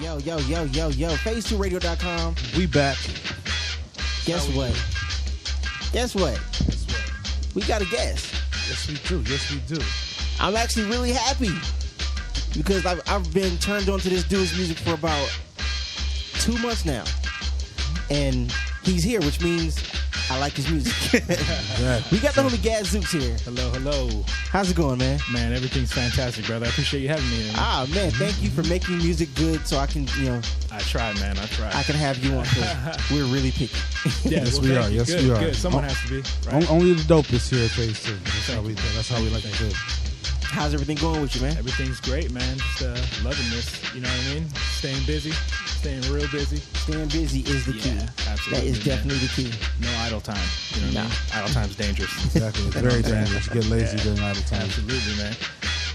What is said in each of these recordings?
Yo. Phase2radio.com. We back. Guess what? We got a guest. Yes, we do. I'm actually really happy because I've been turned on to this dude's music for about 2 months now. And he's here, which means I like his music. We got the homie Gadzooks here. Hello. How's it going, man? Man, everything's fantastic, brother. I appreciate you having me here. Man, thank you for making music good so I can, I tried, man. I can have you on because we're really picky. Yes, we are. Good. Someone has to be. Right? Only the dopest here at Phase 2. That's how we like to do it. How's everything going with you, man? Everything's great, man. Just loving this. You know what I mean? Staying busy. Staying real busy. Staying busy is the key. Absolutely. That is definitely the key. No idle time. You know what I mean? Idle time's dangerous. Exactly. It's very dangerous. You get lazy during idle time. Absolutely, man.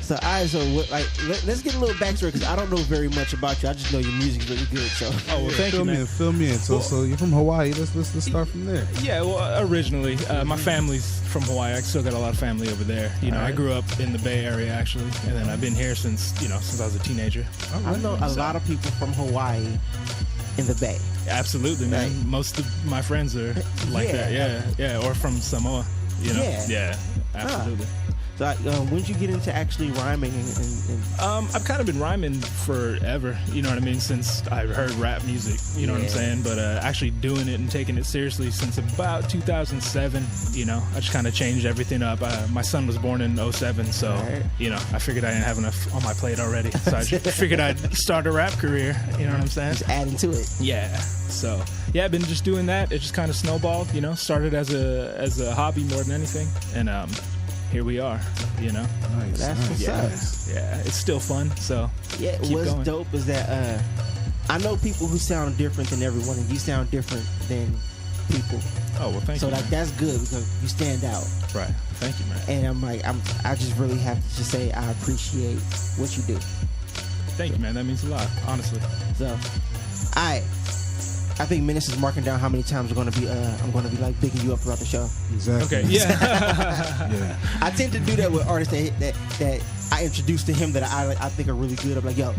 So, let's get a little backstory because I don't know very much about you. I just know your music's really good. So, Thank you, man. Fill me in. So you're from Hawaii. Let's start from there. Yeah, well, originally, my family's from Hawaii. I still got a lot of family over there. I grew up in the Bay Area actually, and then I've been here since I was a teenager. I know a lot of people from Hawaii in the Bay. Absolutely, man. Right. Most of my friends are like that. Yeah, or from Samoa. Yeah, absolutely. So, when did you get into actually rhyming? I've kind of been rhyming forever, you know what I mean, since I heard rap music, you know what I'm saying, but actually doing it and taking it seriously since about 2007, I just kind of changed everything up. My son was born in 07, so, I figured I didn't have enough on my plate already, so I just figured I'd start a rap career, you know what I'm saying? Just adding to it. Yeah, so, I've been just doing that. It just kind of snowballed, started as a hobby more than anything, and here we are, Nice. That's what's up. Yeah, it's still fun, so yeah. keep What's going. dope is that I know people who sound different than everyone, and you sound different than people. Oh, well, thank you. So that's good because you stand out. Right. Thank you, man. And I just really have to just say I appreciate what you do. Thank you, man. That means a lot, honestly. So, I think Menace is marking down how many times I'm gonna be like bigging you up throughout the show. Exactly. Okay. Yeah. Yeah. I tend to do that with artists that I introduce to him that I think are really good. I'm like, yo,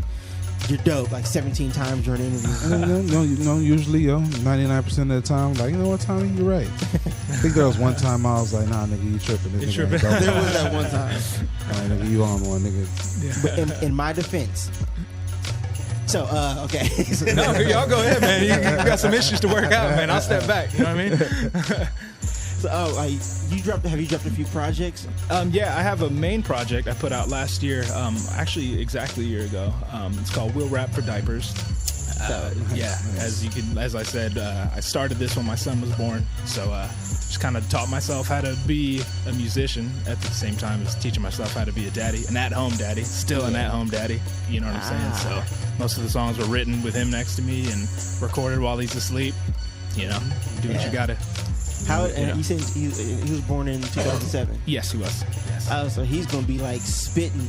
you're dope. Like 17 times during an interview. No, usually, 99% of the time, like, you know what, Tommy, you're right. I think there was one time I was like, nah, nigga, you tripping. You tripping. There was that one time. Nigga, you on one, nigga. Yeah. But in my defense. So, okay. No, y'all go ahead, man. You got some issues to work out, man. I'll step back. You know what I mean? So, have you dropped a few projects? Yeah, I have a main project I put out last year, actually exactly a year ago. It's called We'll Rap for Diapers. As I said, I started this when my son was born, so just kind of taught myself how to be a musician at the same time as teaching myself how to be a daddy, an at-home daddy, still an at-home daddy. You know what I'm saying? So most of the songs were written with him next to me and recorded while he's asleep. Do what you gotta. You said he was born in 2007. Yes, he was. Yes. Oh, so he's gonna be like spitting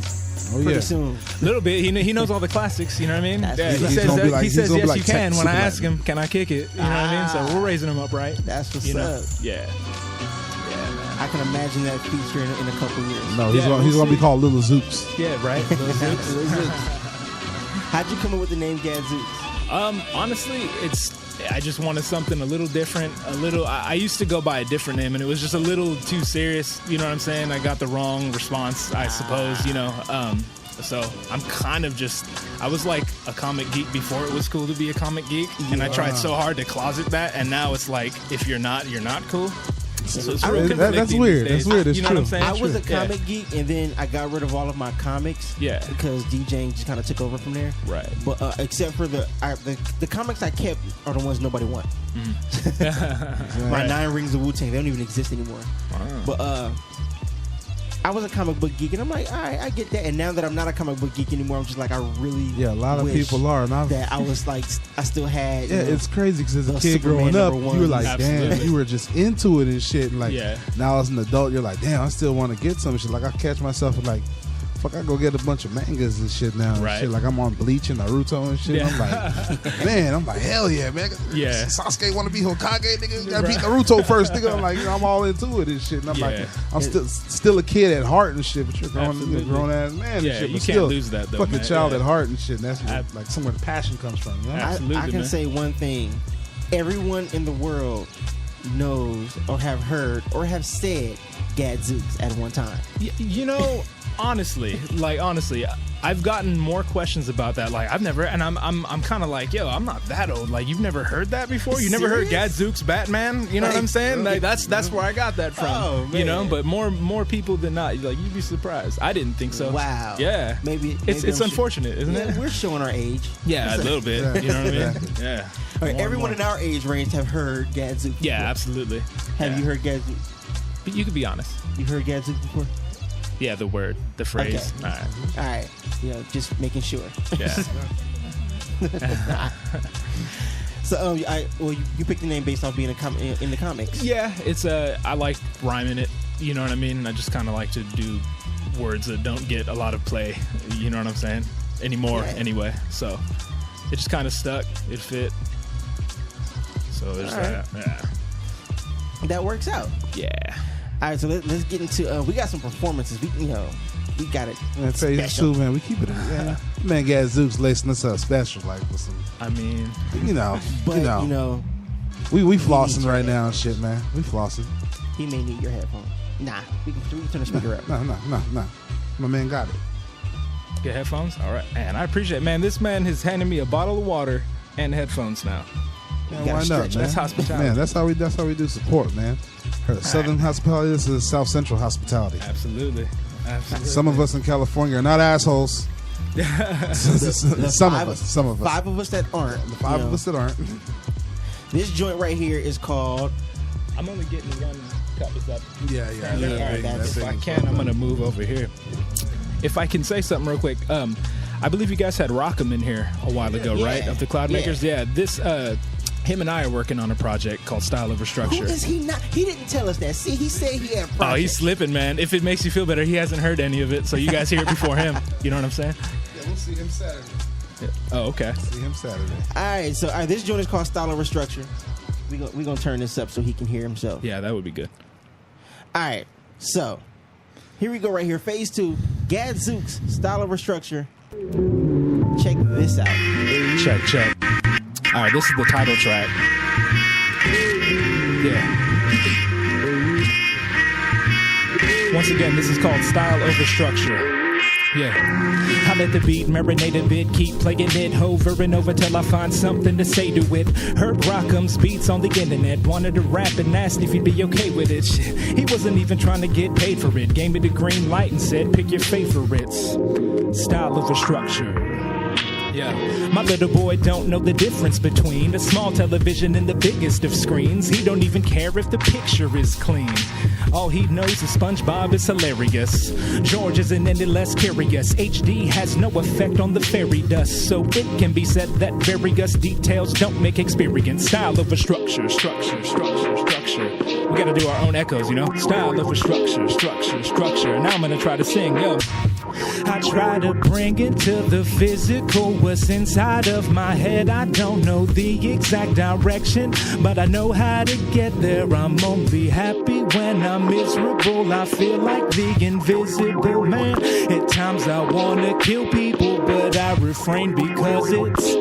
pretty soon. A little bit. He knows all the classics. You know what I mean? He says yes, you can. When I ask him, can I kick it? You know what I mean? So we're raising him up right. That's what's up. Yeah. I can imagine that feature in a couple years. No, he's gonna be called Little Zooks. Yeah, right. Little Zooks. How'd you come up with the name Gadzooks? Honestly, I just wanted something a little different. I used to go by a different name, and it was just a little too serious. You know what I'm saying? I got the wrong response, I suppose. So I'm kind of I was like a comic geek before it was cool to be a comic geek, and I tried so hard to closet that, and now it's like if you're not cool. So it's real that's weird. That's weird. It's you know true. what I'm saying? I was a comic geek, and then I got rid of all of my comics. Yeah. Because DJing just kind of took over from there. Right. But except for the comics I kept are the ones nobody wants. Mm-hmm. My 9 Rings of Wu-Tang, they don't even exist anymore. Wow. But I was a comic book geek, and I'm like, all right, I get that. And now that I'm not a comic book geek anymore, I'm just like, I really a lot of people are. That I was like, I still had. It's crazy because as a kid Superman growing up, you were like, Absolutely. damn, you were just into it and shit. And like now as an adult, you're like, damn, I still want to get some shit. Like I catch myself with like fuck, I go get a bunch of mangas and shit now. And Right. shit. Like I'm on Bleach and Naruto and shit. Yeah. I'm like, man, I'm like, hell yeah, man. Yeah. Sasuke want to be Hokage, nigga. Gotta beat Naruto first, nigga. I'm like, I'm all into it and shit. And I'm like, I'm still a kid at heart and shit, but you're a grown ass man. Yeah, and shit, you but can't still lose that though. fucking Man. child at heart and shit. And that's where, like somewhere the passion comes from. You know? Absolutely, I can man. say one thing. Everyone in the world knows or have heard or have said Gadzooks at one time. You know, honestly, I've gotten more questions about that. Like I've never, and I'm kind of like, yo, I'm not that old. Like you've never heard that before. You never heard Gadzooks Batman. You know what I'm saying? Like that's where I got that from. Oh, man. You know, but more people than not. Like you'd be surprised. I didn't think so. Wow. Yeah. Maybe it's unfortunate, isn't it? We're showing our age. Yeah, a little bit. Yeah. You know what I mean? Yeah. All right, everyone in our age range have heard Gadzooks. Yeah, before. absolutely. Have you heard Gadzooks? But you could be honest. You heard Gadzooks before? Yeah, the word, the phrase. Okay. All right. All right. You know, just making sure. Yeah. So, you picked the name based off being in the comics. Yeah, it's I like rhyming it. You know what I mean? I just kind of like to do words that don't get a lot of play. You know what I'm saying? Anymore, anyway. So it just kind of stuck. It fit. So there's that. Yeah. That works out. Yeah. All right, so let's get into. We got some performances. We got it. Man, tell you too, man. We keep it. Yeah. Man, Gadzooks lacing us up special, like with some. I mean, But we flossing right now and shit, man. We flossing. He may need your headphones. Nah, we can turn the speaker up. No. My man got it. get headphones. All right, man. I appreciate it, man. This man has handed me a bottle of water and headphones now. Man, why not, man? That's hospitality. Man, that's how we do support, man. Southern hospitality. This is South Central hospitality. Absolutely. Some of us in California are not assholes. Some of us. 5 of us that aren't. The 5 of us that aren't. This joint right here is called. I'm only getting one cup. Is that? Yeah. If I can, I'm gonna move over here. If I can say something real quick, I believe you guys had Rockham in here a while ago, right? Of the Cloud Makers. Yeah. This. Him and I are working on a project called Style Over Structure. Who is he not? He didn't tell us that. See, he said he had a project. Oh, he's slipping, man. If it makes you feel better, he hasn't heard any of it, so you guys hear it before him. You know what I'm saying? Yeah, we'll see him Saturday. Yeah. Oh, okay. See him Saturday. All right, so this joint is called Style Over Structure. We're going to turn this up so he can hear himself. Yeah, that would be good. All right, so here we go right here. Phase 2, Gadzooks, Style Over Structure. Check this out. Check. All right, this is the title track. Yeah. Once again, this is called Style Over Structure. Yeah. I let the beat marinate a bit, keep playing it over and over till I find something to say to it. Heard Rockham's beats on the internet, wanted to rap and asked if he'd be okay with it. Shit. He wasn't even trying to get paid for it. Gave me the green light and said, pick your favorites. Style Over Structure. Yeah. My little boy don't know the difference between a small television and the biggest of screens. He don't even care if the picture is clean. All he knows is SpongeBob is hilarious. George isn't any less curious. HD has no effect on the fairy dust, so it can be said that various details don't make experience. Style over structure. We gotta do our own echoes, you know? Style over structure. Now I'm gonna try to sing, yo. I try to bring it to the physical. What's inside of my head, I don't know the exact direction, but I know how to get there. I'm only happy when I'm miserable. I feel like the invisible man. At times I wanna kill people, but I refrain because it's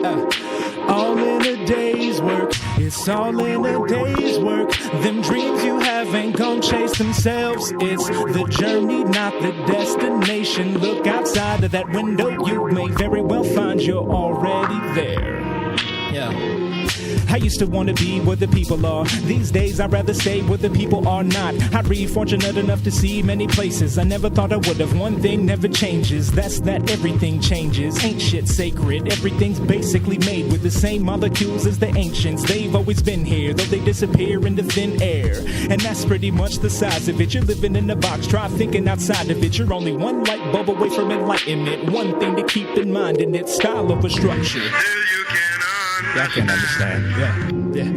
all in a day's work. It's all in a day's work. Them dreams you have ain't gon' chase themselves. It's the journey, not the destination. Look outside of that window, you may very well find you're already there. Yeah. I used to want to be where the people are. These days I'd rather stay where the people are not. I'd be fortunate enough to see many places I never thought I would have. One thing never changes, that's that everything changes. Ain't shit sacred, everything's basically made with the same molecules as the ancients. They've always been here, though they disappear into thin air. And that's pretty much the size of it. You're living in a box, try thinking outside of it. You're only one light bulb away from enlightenment. One thing to keep in mind, and it's style over structure. Y'all can't understand. Yeah.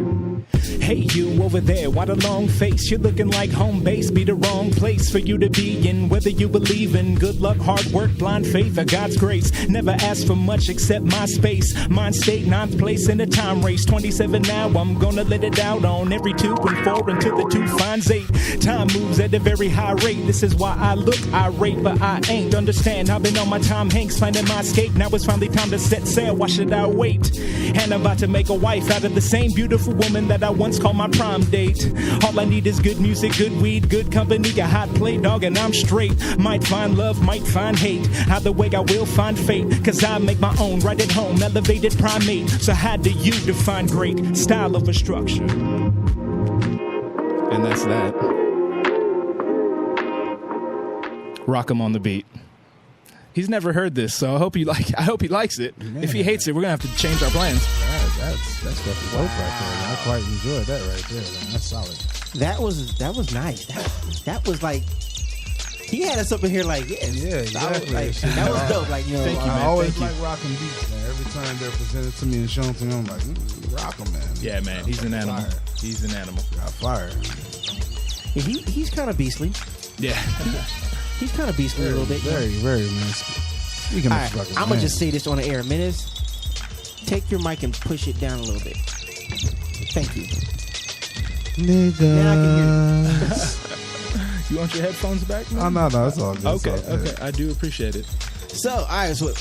Hey, you over there, why the long face? You're looking like home base, be the wrong place for you to be in. Whether you believe in good luck, hard work, blind faith, or God's grace. Never ask for much except my space. Mine stayed 9th place in the time race. 27 now, I'm gonna let it out on every 2 and 4 until the 2 finds 8. Time moves at a very high rate. This is why I look irate, but I ain't. Understand, I've been on my Tom Hanks, finding my escape. Now it's finally time to set sail. Why should I wait? And I'm about to make a wife out of the same beautiful woman that I once called my prom date. All I need is good music, good weed, good company, a hot play, dog, and I'm straight. Might find love, might find hate. Either way, I will find fate. Cause I make my own right at home, elevated primate. So how do you define great? Style over structure. And that's that. Rock 'em on the beat. He's never heard this, so I hope he likes it. Man. If he hates it, we're gonna have to change our plans. That's fucking dope right there. Man. I quite enjoyed that right there. Man. That's solid. That was nice. That was like, he had us up in here like, yeah, exactly. That was dope. Like, you know, thank you, man. I always like rocking beats, man. Every time they're presented to me and shown to me, I'm like, rock 'em, man. Yeah, man. He's an animal. Fire. He's an animal. Got fire. Yeah, he's kind of beastly. Yeah. He's kind of beastly a little bit. Very, very, man. Speaking of fucking, I'm gonna just say this on the air. Menace, take your mic and push it down a little bit. Thank you. Nigga. Then I can hear you. You want your headphones back, man? Oh, no, it's all good. Okay. I do appreciate it. So, all right. So,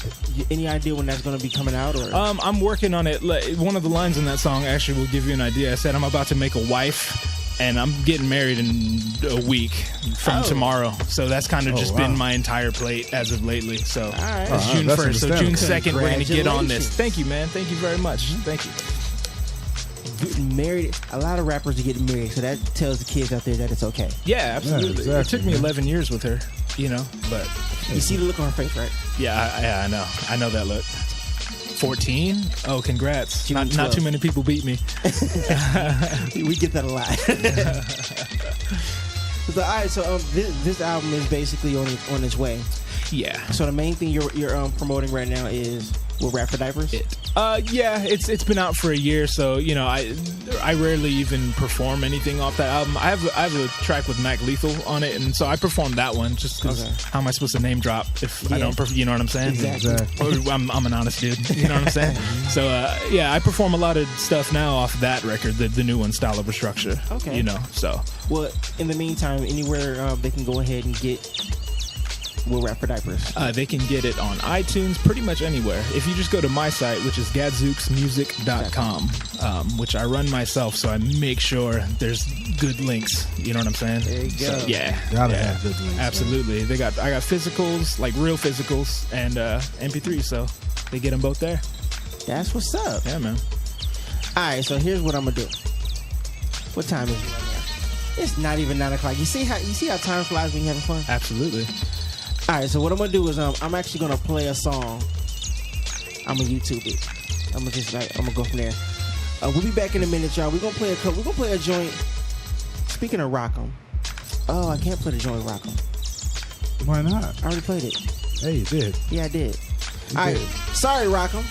any idea when that's going to be coming out? Or I'm working on it. One of the lines in that song actually will give you an idea. I said I'm about to make a wife, and I'm getting married in a week from tomorrow. So that's kind of just been my entire plate as of lately. So it's June 1st. So June 2nd, we're going to get on this. Thank you, man. Thank you very much. Thank you. Getting married, a lot of rappers are getting married, so that tells the kids out there that it's okay. Yeah, absolutely. Yeah, exactly, it took me 11 years with her, but you see the look on her face, right? Yeah, I know. I know that look. 14? Oh, congrats. Not too many people beat me. We get that a lot. So, all right, so this album is basically on its way. Yeah. So the main thing you're promoting right now is with Rap for Diapers? Yeah, it's been out for a year, so I rarely even perform anything off that album. I have a track with Mac Lethal on it, and so I performed that one just because how am I supposed to name drop if I don't you know what I'm saying? Exactly. I'm an honest dude, you know what I'm saying? So I perform a lot of stuff now off that record, the new one, Style Over Structure. Okay. So. Well, in the meantime, anywhere they can go ahead and get Will Rap for Diapers. They can get it on iTunes, pretty much anywhere. If you just go to my site, which is gadzooksmusic.com, which I run myself, so I make sure there's good links. You know what I'm saying? There you go. So, yeah. Gotta have good links. Absolutely. Man. I got physicals, like real physicals, and MP3s, so they get them both there. That's what's up. Yeah, man. All right, so here's what I'm gonna do. What time is it right now? It's not even 9 o'clock. You see how time flies when you're having fun? Absolutely. All right, so what I'm gonna do is I'm actually gonna play a song. I'm gonna YouTube it. I'm gonna go from there. We'll be back in a minute, y'all. We're gonna play a joint. Speaking of Rock'em, I can't play the joint Rock'em. Why not? I already played it. Hey, you did. Yeah, I did. All right, sorry Rock'em.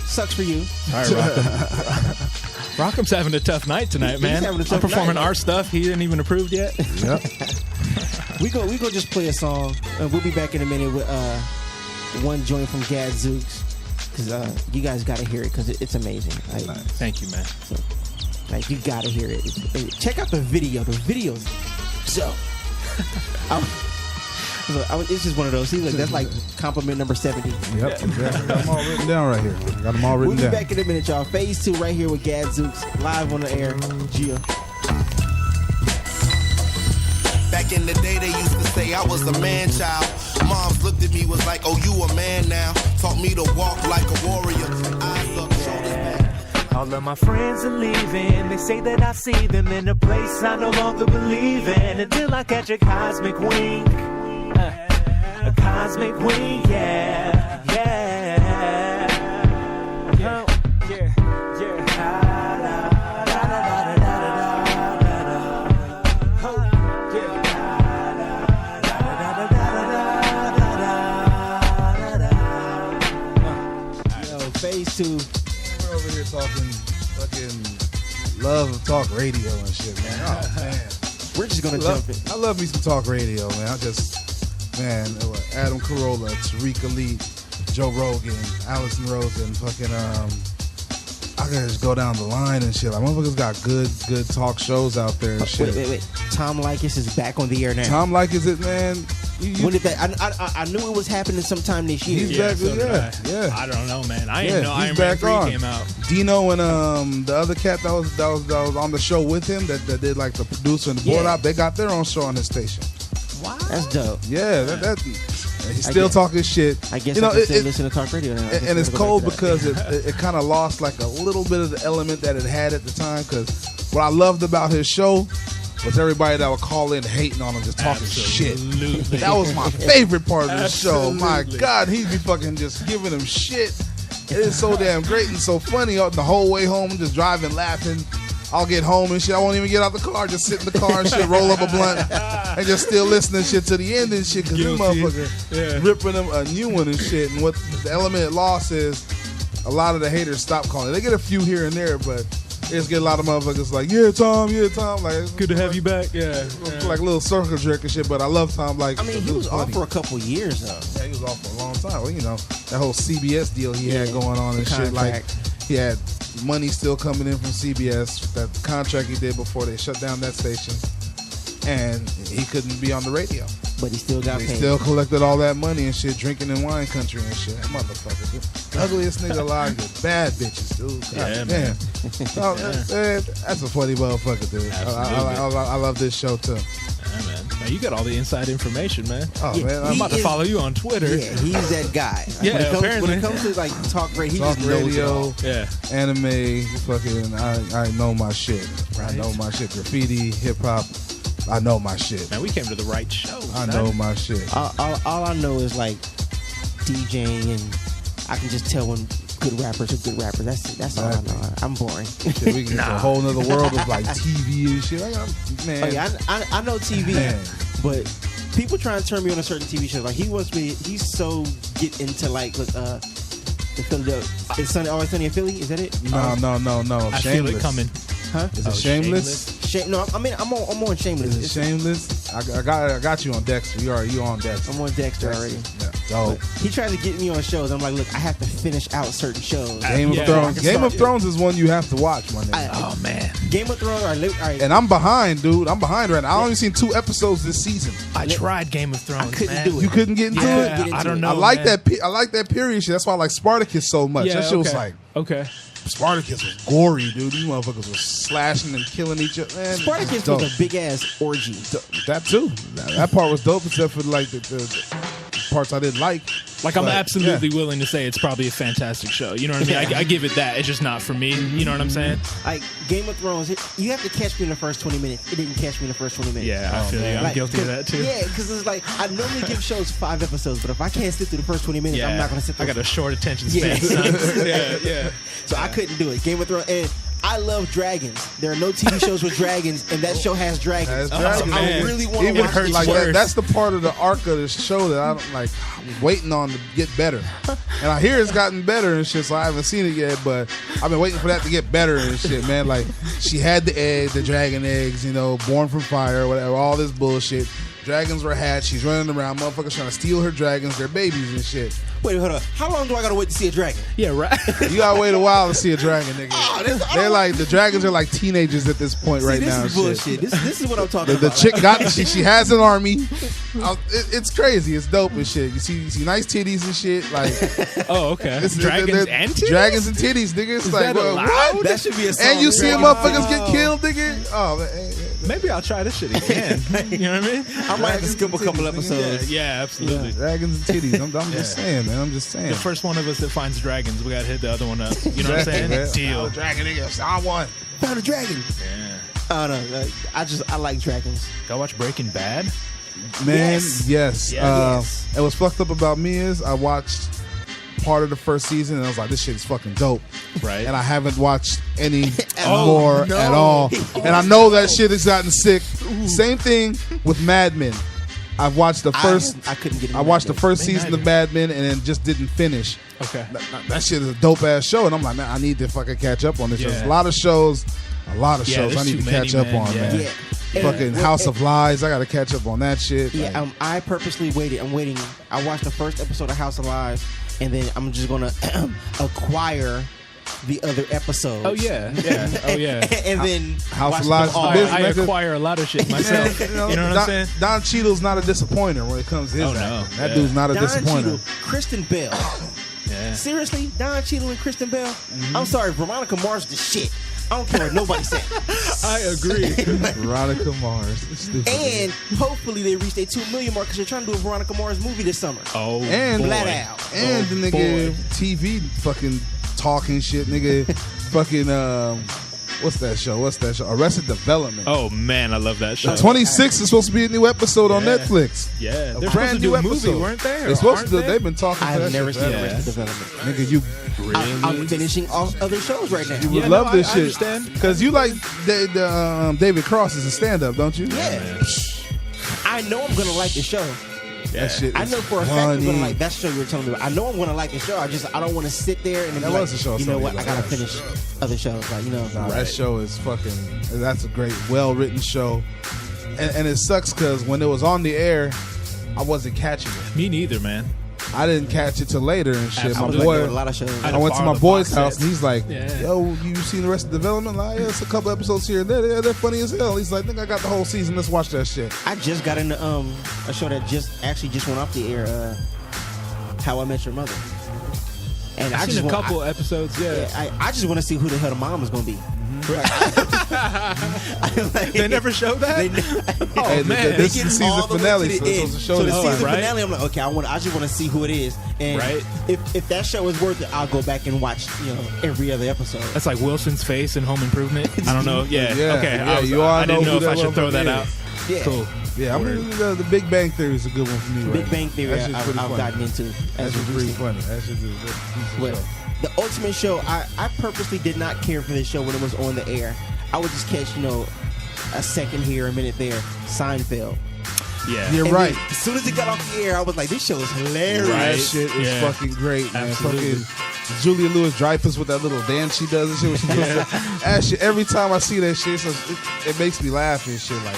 Sucks for you. All right, Rock'em. Rock'em's having a tough night tonight, man. I'm performing our stuff. He didn't even approve yet. Yep. We go just play a song. We'll be back in a minute with one joint from Gadzooks, because you guys got to hear it because it's amazing. Nice. Thank you, man. So, you got to hear it. Check out the video. The video's so. It's just one of those. See, look, that's like compliment number 70. Yep, exactly. Got them all written down right here. Got them all written down. We'll be back in a minute, y'all. Phase 2 right here with Gadzooks, live on the air. Gia. Back in the day, they used to say I was a man child. Moms looked at me, was like, oh, you a man now. Taught me to walk like a warrior. Eyes up, shoulders back. All of my friends are leaving. They say that I see them in a place I no longer believe in. Until I catch a cosmic wink. A cosmic wink, yeah. Phase 2. We're over here talking fucking Love talk radio and shit, man. Oh man, we're just gonna jump in. I love me some talk radio, man. Adam Carolla, Tariq Elite, Joe Rogan, Allison Rosen, fucking I gotta just go down the line and shit. Like motherfuckers got good talk shows out there and shit. Wait. Tom Likas is back on the air now. Tom Likas, it man. When did that? I knew it was happening sometime this year. He's back. So yeah. I don't know, man. I didn't know he's Iron back Man 3 on. came out. Dino and the other cat that was on the show with him that did like the producer and the board op. They got their own show on his station. Wow, that's dope. Yeah, he's still talking shit. I guess I can still listen to talk radio now. And it's cold because it kind of lost like a little bit of the element that it had at the time. Because what I loved about his show was everybody that would call in hating on him, just talking shit. That was my favorite part of the show. My God, he'd be fucking just giving him shit. It is so damn great and so funny. The whole way home, just driving, laughing. I'll get home and shit. I won't even get out the car. Just sit in the car and shit, roll up a blunt, and just still listening shit to the end and shit. Because them motherfuckers ripping them a new one and shit. And what the element it lost is a lot of the haters stop calling. They get a few here and there, but they just get a lot of motherfuckers like, yeah, Tom. Like, good to have you back. Yeah. Like little circle jerk and shit. But I love Tom. Like, I mean, he was off for a couple years though. Yeah, he was off for a long time. Well, you know, that whole CBS deal he had going on and shit. Like, he had money still coming in from CBS, that contract he did before they shut down that station, and he couldn't be on the radio. But he still got paid. He still collected all that money and shit, drinking in wine country and shit. That motherfucker, dude. The ugliest nigga alive, with bad bitches, dude. God damn. That's a funny motherfucker, dude. I love this show too. Yeah, man. You got all the inside information, man. Oh man, I'm about to follow you on Twitter. Yeah, he's that guy. Apparently. When it comes to like talk radio, he just knows it all. Yeah, anime, fucking. I know my shit. Right. I know my shit. Graffiti, hip hop. I know my shit. Man, we came to the right show. I know my shit. All I know is like DJing, and I can just tell when good rappers are good rappers. That's all I know. I'm boring. Shit, we get to a whole nother world of like TV and shit. Man. Oh, yeah, I know TV, but people try and turn me on a certain TV show. Like he's so get into like the Philadelphia. Is Always Sunny in Philly? Is that it? No. I feel it coming. Huh? Is it Shameless? No, I mean I'm on Shameless. Is it Shameless? I got you on Dexter. You on Dexter. I'm on Dexter already. Yeah. Dope. He tries to get me on shows. I'm like, look, I have to finish out certain shows. Game of Thrones. Game of Thrones is one you have to watch, my nigga. Oh man. Game of Thrones. All right. And I'm behind, dude. I'm behind right now. I only seen 2 episodes this season. I tried Game of Thrones. I couldn't do it. You couldn't get into it. I don't know. I like that. I like that period shit. That's why I like Spartacus so much. That shit was like Spartacus was gory, dude. These motherfuckers were slashing and killing each other. Man, Spartacus was a big ass orgy. That too. That part was dope, except for like the parts I didn't like. Like, I'm absolutely willing to say it's probably a fantastic show. You know what I mean? I give it that. It's just not for me. You know what I'm saying? Like, Game of Thrones, you have to catch me in the first 20 minutes. It didn't catch me in the first 20 minutes. Yeah, I feel you. I'm guilty of that, too. Yeah, because it's like, I normally give shows 5 episodes, but if I can't sit through the first 20 minutes, I'm not going to sit through. I got a short attention span, son. Yeah. So I couldn't do it. Game of Thrones, and I love dragons. There are no TV shows with dragons, and that show has dragons. I really want to watch like that. That's the part of the arc of the show that I'm like waiting on to get better. And I hear it's gotten better and shit, so I haven't seen it yet, but I've been waiting for that to get better and shit, man. Like, she had the dragon eggs, born from fire, whatever, all this bullshit. Dragons were hatched. She's running around. Motherfuckers trying to steal her dragons. They're babies and shit. Wait, hold on. How long do I gotta wait to see a dragon? Yeah, right. You gotta wait a while to see a dragon, nigga. They're like, the dragons are like teenagers at this point right now. This is bullshit. This is what I'm talking about. The chick she has an army. It's crazy. It's dope and shit. You see nice titties and shit. Like, oh, okay. Dragons and titties? Dragons and titties, nigga. It's like, what? That should be a song. And you see motherfuckers get killed, nigga. Oh, man. Maybe I'll try this shit again. You know what I mean? I might have to skip a couple episodes. Yeah, absolutely. Yeah, dragons and titties. I'm just saying, man. I'm just saying. The first one of us that finds dragons, we gotta hit the other one up. You know what I'm saying? Man. Deal. Dragon, nigga. I won. Found a dragon. Yeah. I don't know. I like dragons. Go watch Breaking Bad. Man, yes. Yes. And what's fucked up about me is I watched part of the first season and I was like, this shit is fucking dope. Right. And I haven't watched any more at all. And I know that shit has gotten sick. Same thing with Mad Men. I've watched the first. I couldn't get. I watched the first season of Mad Men and then just didn't finish. Okay. That shit is a dope ass show, and I'm like, man, I need to fucking catch up on this. There's a lot of shows A lot of shows I need to catch up on, man. Yeah. Fucking House of Lies. I got to catch up on that shit. Yeah, like, I purposely waited. I'm waiting. I watched the first episode of House of Lies, and then I'm just gonna acquire the other episodes. Oh yeah. And then House of watch Lies. them all. I acquire a lot of shit myself. You know what I'm saying? Don Cheadle's not a disappointer when it comes to his acting. no. That dude's not a Don disappointer. Cheadle, Kristen Bell. Yeah. Seriously, Don Cheadle and Kristen Bell. I'm sorry, Veronica Mars the shit. I don't care what nobody said. I agree. Veronica Mars. Stupid. And hopefully they reach their 2 million mark because they're trying to do a Veronica Mars movie this summer. Oh, and boy. Flat out. And the nigga TV fucking talking shit, nigga. Fucking what's that show? Arrested Development. Oh man, I love that show. 26 is supposed to be a new episode on Netflix. Yeah, A they're brand supposed to do new a movie, episode. weren't they? They're supposed to. They've been talking. I've to that never shit seen forever. Arrested Development. Nigga, you I'm finishing all other shows right now. you would Yeah, love no, this I shit understand. because you like David Cross as a stand-up, don't you? Yeah. I know I'm gonna like the show. That shit. I is know for a fact I'm funny. gonna like that show you were telling me about. I know I'm gonna like the show. I don't want to sit there and then That be was like, the show I you was know telling what? you I about. gotta finish other shows. Like, you know, Nah, that show is fucking. That's a great, well-written show, and it sucks because when it was on the air, I wasn't catching it. Me neither, man. I didn't catch it till later and shit. I My was like boy, that with a lot of shows. I went to borrow my the boy's box house sets. and he's like, Yeah. "Yo, you seen Arrested Development? Like, yeah, it's a couple episodes here and there. They're funny as hell." He's like, "Nigga, I got the whole season. Let's watch that shit." I just got into a show that just went off the air. How I Met Your Mother. And I've seen a couple episodes. Yeah, I just want to see who the hell the mom is gonna be. they never showed that. Oh Hey, man, this They is the get all season the way finale, to so the it's end. supposed to show So the this season one, right? finale, I'm like, okay, I just want to see who it is, and Right. if that show is worth it, I'll go back and watch every other episode. that's like Wilson's face in Home Improvement. I don't know. Yeah, Yeah, okay. yeah, I you didn't all know know if who I that should throw that motherfucker out. Yeah. Cool. Yeah, I mean, the Big Bang Theory is a good one for me. Big Bang Theory, That shit's pretty I've funny. gotten into. That As shit's of pretty recent. funny. That shit's a decent Well, show. the ultimate show, I purposely did not care for this show when it was on the air. I would just catch, a second here, a minute there. Seinfeld. Yeah. You're And right. then, as soon as it got off the air, I was like, this show is hilarious. Right. That shit is Yeah. fucking great, man. Absolutely. Fucking Julia Louis-Dreyfus with that little dance she does and shit. That shit, every time I see that shit, it makes me laugh and shit. Like,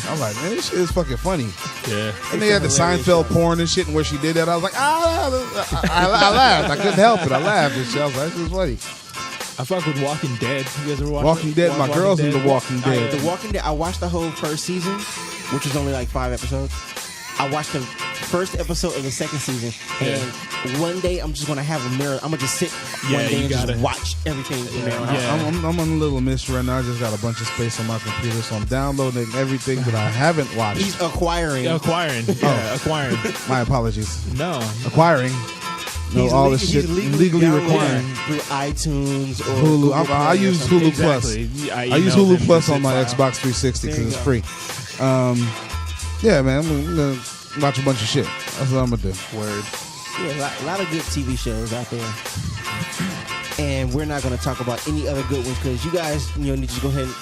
I'm like, man, this shit is fucking funny. Yeah. And they had the Seinfeld porn and shit, and where she did that, I was like, I laughed. I couldn't help it. I laughed and shit. I was like, this is funny. I fuck with Walking Dead. You guys ever watched Walking Dead. My girl's into Walking Dead. The Walking Dead, I watched the whole first season, which was only like 5 episodes. I watched the first episode of the second season, and one day I'm just gonna have a mirror. I'm gonna just sit one day you and just gotta. watch everything from there on out. Yeah. I'm on a little mystery right now. I just got a bunch of space on my computer, so I'm downloading everything that I haven't watched. He's acquiring. Acquiring. Yeah, acquiring. My apologies. No. Acquiring. No, He's all leg- the shit he's legally downloading requiring. through iTunes or Hulu. Google I Play or use something. Hulu Plus. Exactly. I use emailed Hulu him Plus the on my zip Xbox 360 There because you it's free. Yeah, man, I'm gonna watch a bunch of shit. That's what I'm gonna do. Word. Yeah, a lot of good TV shows out there. And we're not going to talk about any other good ones because you guys, need to just go ahead and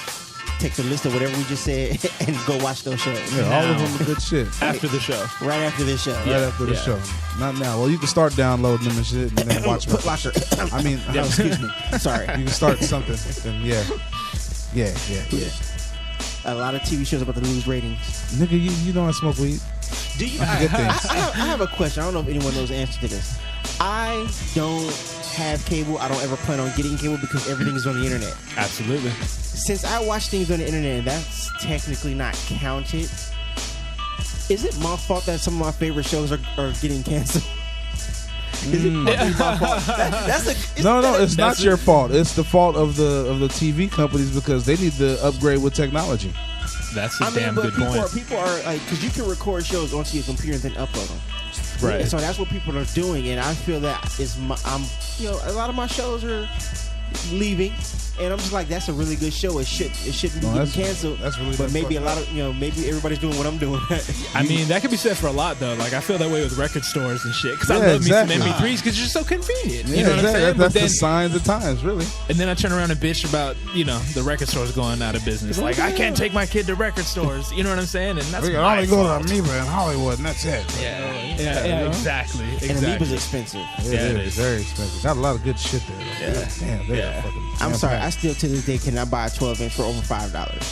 take the list of whatever we just said and go watch those shows. Yeah, all of Now. them are good shit. After the show. Right after this show. Right after the show. Not now. Well, you can start downloading them and shit, and then watch them. Put Locker. I mean, Excuse me. Sorry. you can start something. Then yeah. A lot of TV shows about to lose ratings. Nigga, you know I smoke weed. Do you? I forget things. I have a question. I don't know if anyone knows the answer to this. I don't have cable. I don't ever plan on getting cable because everything is on the internet. Absolutely. Since I watch things on the internet, and that's technically not counted, is it my fault that some of my favorite shows are getting canceled? Is it my fault? It's not your fault. It's the fault of the TV companies because they need to upgrade with technology. That's a damn good point. People are like, because you can record shows onto your computer and then upload them. Right. And so that's what people are doing, and I feel that is a lot of my shows are leaving, and I'm just like, that's a really good show. It shouldn't be getting canceled. That's really. But maybe a lot of maybe everybody's doing what I'm doing. I mean, that could be said for a lot though. Like I feel that way with record stores and shit because I Yeah, love exactly. me some MP3s because you're so convenient. Yeah, You know what I'm saying? That's But the signs of times, really. and then I turn around and bitch about the record stores going out of business. Like I can't take my kid to record stores. You know what I'm saying? And that's We can my only go fault. to Amoeba in Hollywood, and that's it. Yeah, exactly. And Amoeba's expensive. It is very expensive. Got a lot of good shit there. Though. Yeah. Damn, I'm sorry. I still to this day cannot buy a 12-inch for over $5.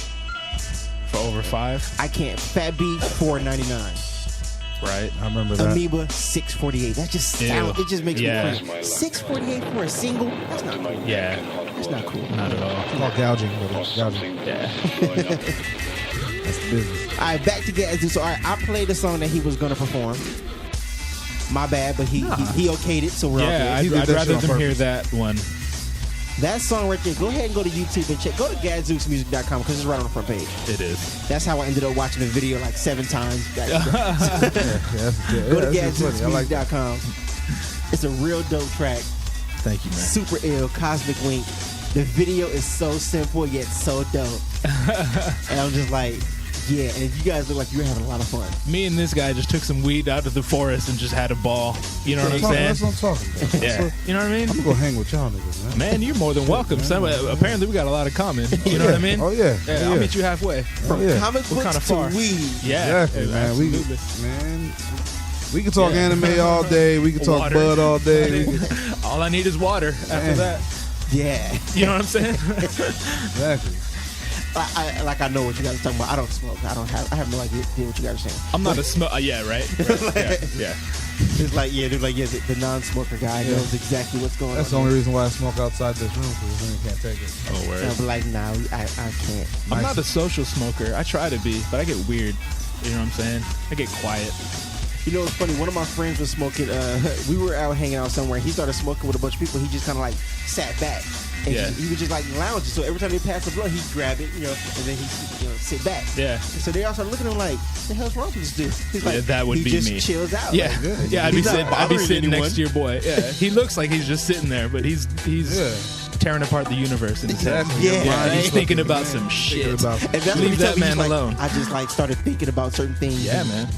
For over $5? I can't. Fat Beat $4.99. Right. I remember that. Amoeba $6.48. That just sounds. It just makes me crazy. $6.48 for a single? That's not cool. Yeah. That's not cool. Not at all. It's called gouging. Gouging. Yeah. That's the business. All right, back to Gadzooks. So, all right, I played the song that he was going to perform. My bad, but he okayed it, so we're all good. I'd rather them hear that one. That song right there, go ahead and go to YouTube and check. Go to gadzooksmusic.com because it's right on the front page. It is. That's how I ended up watching the video like 7 times. Go to gadzooksmusic.com. It's a real dope track. Thank you, man. Super ill, Cosmic Wink. The video is so simple yet so dope. And I'm just like, yeah, and you guys look like you're having a lot of fun. Me and this guy just took some weed out of the forest and just had a ball. You know what I'm saying? That's what I'm talking about. Yeah. You know what I mean? I'm going to go hang with y'all niggas, man. Man, you're more than welcome. Apparently, we got a lot of common. You know what I mean? Oh, yeah. I'll meet you halfway. From comic books kind of far? to weed. Yeah. Exactly, man. Absolutely. We can talk anime all day. We can talk Water. bud all day. All I need is water after that. Yeah. You know what I'm saying? Exactly. I know what you guys are talking about. I don't smoke. I have no idea what you guys are saying. I'm not a smoker. Yeah, right. Yeah. It's like, the non-smoker guy knows exactly what's going on. That's the only reason why I smoke outside this room, because then you can't take it. Oh, word. And I'll be like, nah, I can't. I'm not a social smoker. I try to be, but I get weird. You know what I'm saying? I get quiet. You know, it's funny. One of my friends was smoking. We were out hanging out somewhere. He started smoking with a bunch of people. He just kind of like sat back. And he was just like lounging. So every time they passed the blunt, he'd grab it, and then he'd sit back. Yeah. And so they all started looking at him like, what the hell's wrong with this dude? He's like, that would he be just me. Chills out. Yeah. Like, I'd be sitting next to your boy. Yeah. He looks like he's just sitting there, but he's tearing apart the universe in his head. Yeah. He's thinking about some shit. And that's Leave that man alone. I just like started thinking about certain things. Yeah, man.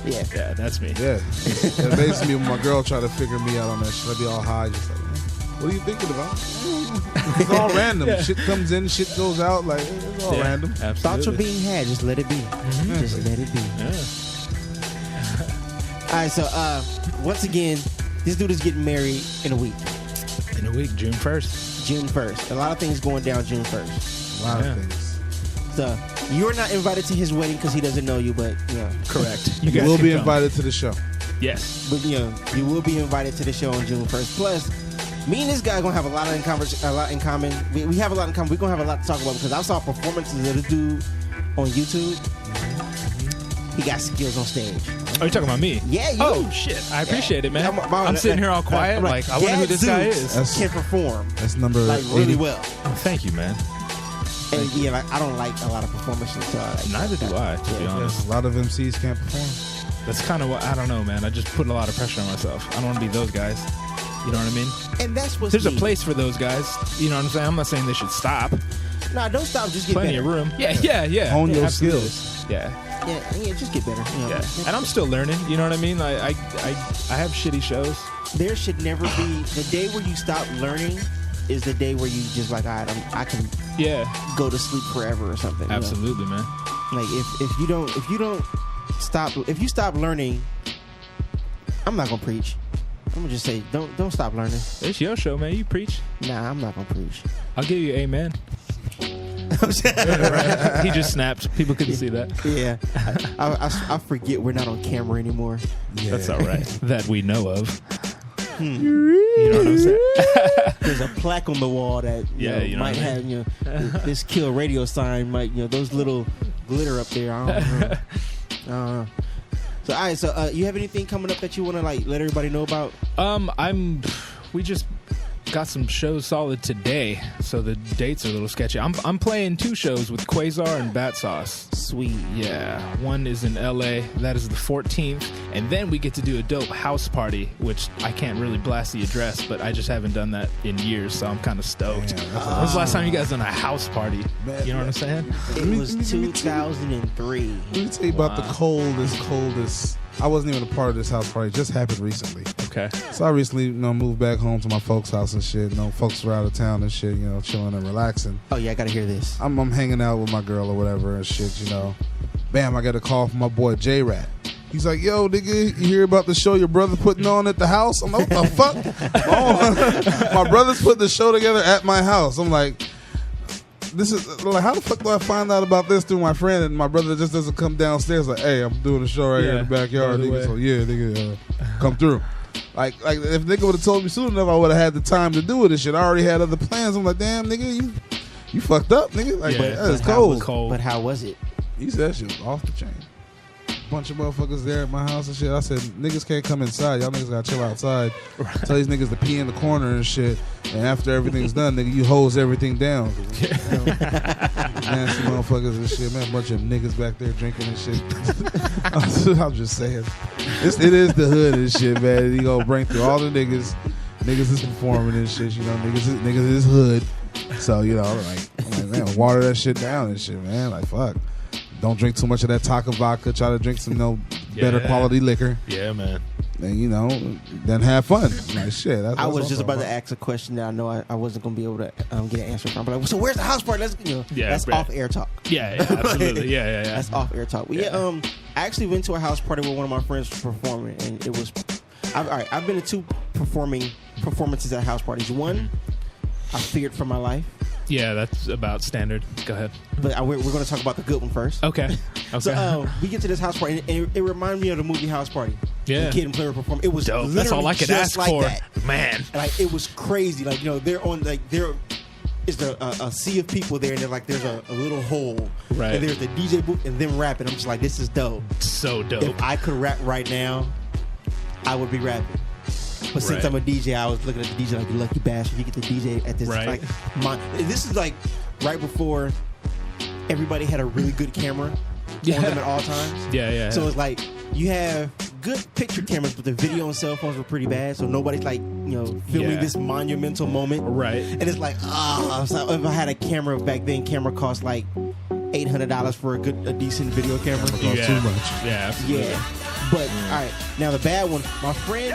Yeah. Yeah, that's me. Yeah. It makes me, when my girl try to figure me out on that shit, I'd be all high, just like, what are you thinking about? It's all random. Shit comes in, shit goes out. Like, it's all random. Absolutely. Thoughts are being had. Just let it be. Mm-hmm. Just let it be. Yeah. All right, so once again, this dude is getting married in a week. In a week, June 1st. June 1st. A lot of things going down June 1st. A lot of things. So, you're not invited to his wedding because he doesn't know you, but, Correct. You will be invited to the show. Yes. But, you will be invited to the show on June 1st. Plus, me and this guy are going to have a lot in common. We have a lot in common. We're going to have a lot to talk about because I saw performances of this dude on YouTube. He got skills on stage. Oh, you're talking about me? Yeah, you. Oh, shit. I appreciate it, man. I'm sitting here all quiet. Like, I wonder who this guy is. Can perform. That's number really well. Oh, thank you, man. And I don't like a lot of performances. So Neither do I, to be honest. A lot of MCs can't perform. That's kind of what, I don't know, man. I just put a lot of pressure on myself. I don't want to be those guys. You know what I mean? And that's what's There's a place for those guys. You know what I'm saying? I'm not saying they should stop. Nah, don't stop. Just get Plenty better. of room. Yeah. Hone your absolutely. skills. Yeah. Yeah, just get better. Yeah. And I'm still learning. You know what I mean? I have shitty shows. There should never be the day where you stop learning. Is the day where you just like, all right, I can go to sleep forever or something. Absolutely, man. Like if you stop learning, I'm not gonna preach. I'm gonna just say don't stop learning. It's your show, man. You preach. Nah, I'm not gonna preach. I'll give you amen. Right. He just snapped. People couldn't see that. Yeah, I forget we're not on camera anymore. Yeah. That's all right. That we know of. You know what I'm saying? There's a plaque on the wall that might have this kill radio sign. Might those little glitter up there. I don't know. So all right. So you have anything coming up that you want to like let everybody know about? We just got some shows solid today, so the dates are a little sketchy. I'm playing 2 shows with Quasar and Bat Sauce. Sweet. Yeah, one is in LA. That is the 14th, and then we get to do a dope house party, which I can't really blast the address, but I just haven't done that in years, so I'm kind of stoked. When was the last time you guys done a house party? You know what I'm saying? It was 2003. Let me tell you about the coldest. I wasn't even a part of this house party. It just happened recently. Okay. So I recently, moved back home to my folks' house and shit. Folks were out of town and shit, chilling and relaxing. Oh yeah, I gotta hear this. I'm hanging out with my girl or whatever and shit, Bam, I got a call from my boy J-Rat. He's like, yo, nigga, you hear about the show your brother putting on at the house? I'm like, what the fuck? Oh, my brother's putting the show together at my house. I'm like, this is like, how the fuck do I find out about this through my friend? And my brother just doesn't come downstairs like, hey, I'm doing a show right here in the backyard, nigga. So yeah, nigga, come through. Like if nigga would have told me soon enough, I would have had the time to do it and shit. I already had other plans. I'm like, damn, nigga, you fucked up, nigga. Like, that's cold. But how was it? He said that shit was off the chain. Bunch of motherfuckers there at my house and shit. I said, niggas can't come inside. Y'all niggas gotta chill outside. Tell these niggas to pee in the corner and shit. And after everything's done, nigga, you hose everything down. Nasty motherfuckers and shit, man. Bunch of niggas back there drinking and shit. I'm just saying. It is the hood and shit, man. You gonna bring through all the niggas. Niggas is performing and shit, you know. Niggas is hood. So, you know, I'm like, man, water that shit down and shit, man. Like, fuck. Don't drink too much of that Taka vodka. Try to drink some better quality liquor. Yeah, man. And, you know, then have fun. Like, shit. I was just about to ask a question that I know I wasn't going to be able to get an answer from. But like, so where's the house party? That's off-air talk. Yeah, absolutely. Yeah. That's off-air talk. But I actually went to a house party where one of my friends was performing. And it was... I've been to 2 performances at house parties. One, I feared for my life. Yeah, that's about standard. Go ahead. But we're going to talk about the good one first. Okay. So we get to this house party, and it reminded me of the movie House Party. Yeah. The Kid and Player perform. It was dope. That's all I could ask like for. That. Man. Like, it was crazy. Like, you know, there is a sea of people there, and they're like, there's a little hole. Right. And there's the DJ booth, and them rapping. I'm just like, this is dope. So dope. If I could rap right now, I would be rapping. But since I'm a DJ, I was looking at the DJ like, you lucky bastard. You get the DJ at this. Right. This is like right before everybody had a really good camera on them at all times. Yeah. So it's like you have good picture cameras, but the video and cell phones were pretty bad. So nobody's like, you know, filming this monumental moment. Right. And it's like, so if I had a camera back then, camera cost like $800 for a decent video camera. Too much. Yeah, absolutely. Yeah. But all right, now the bad one. My friend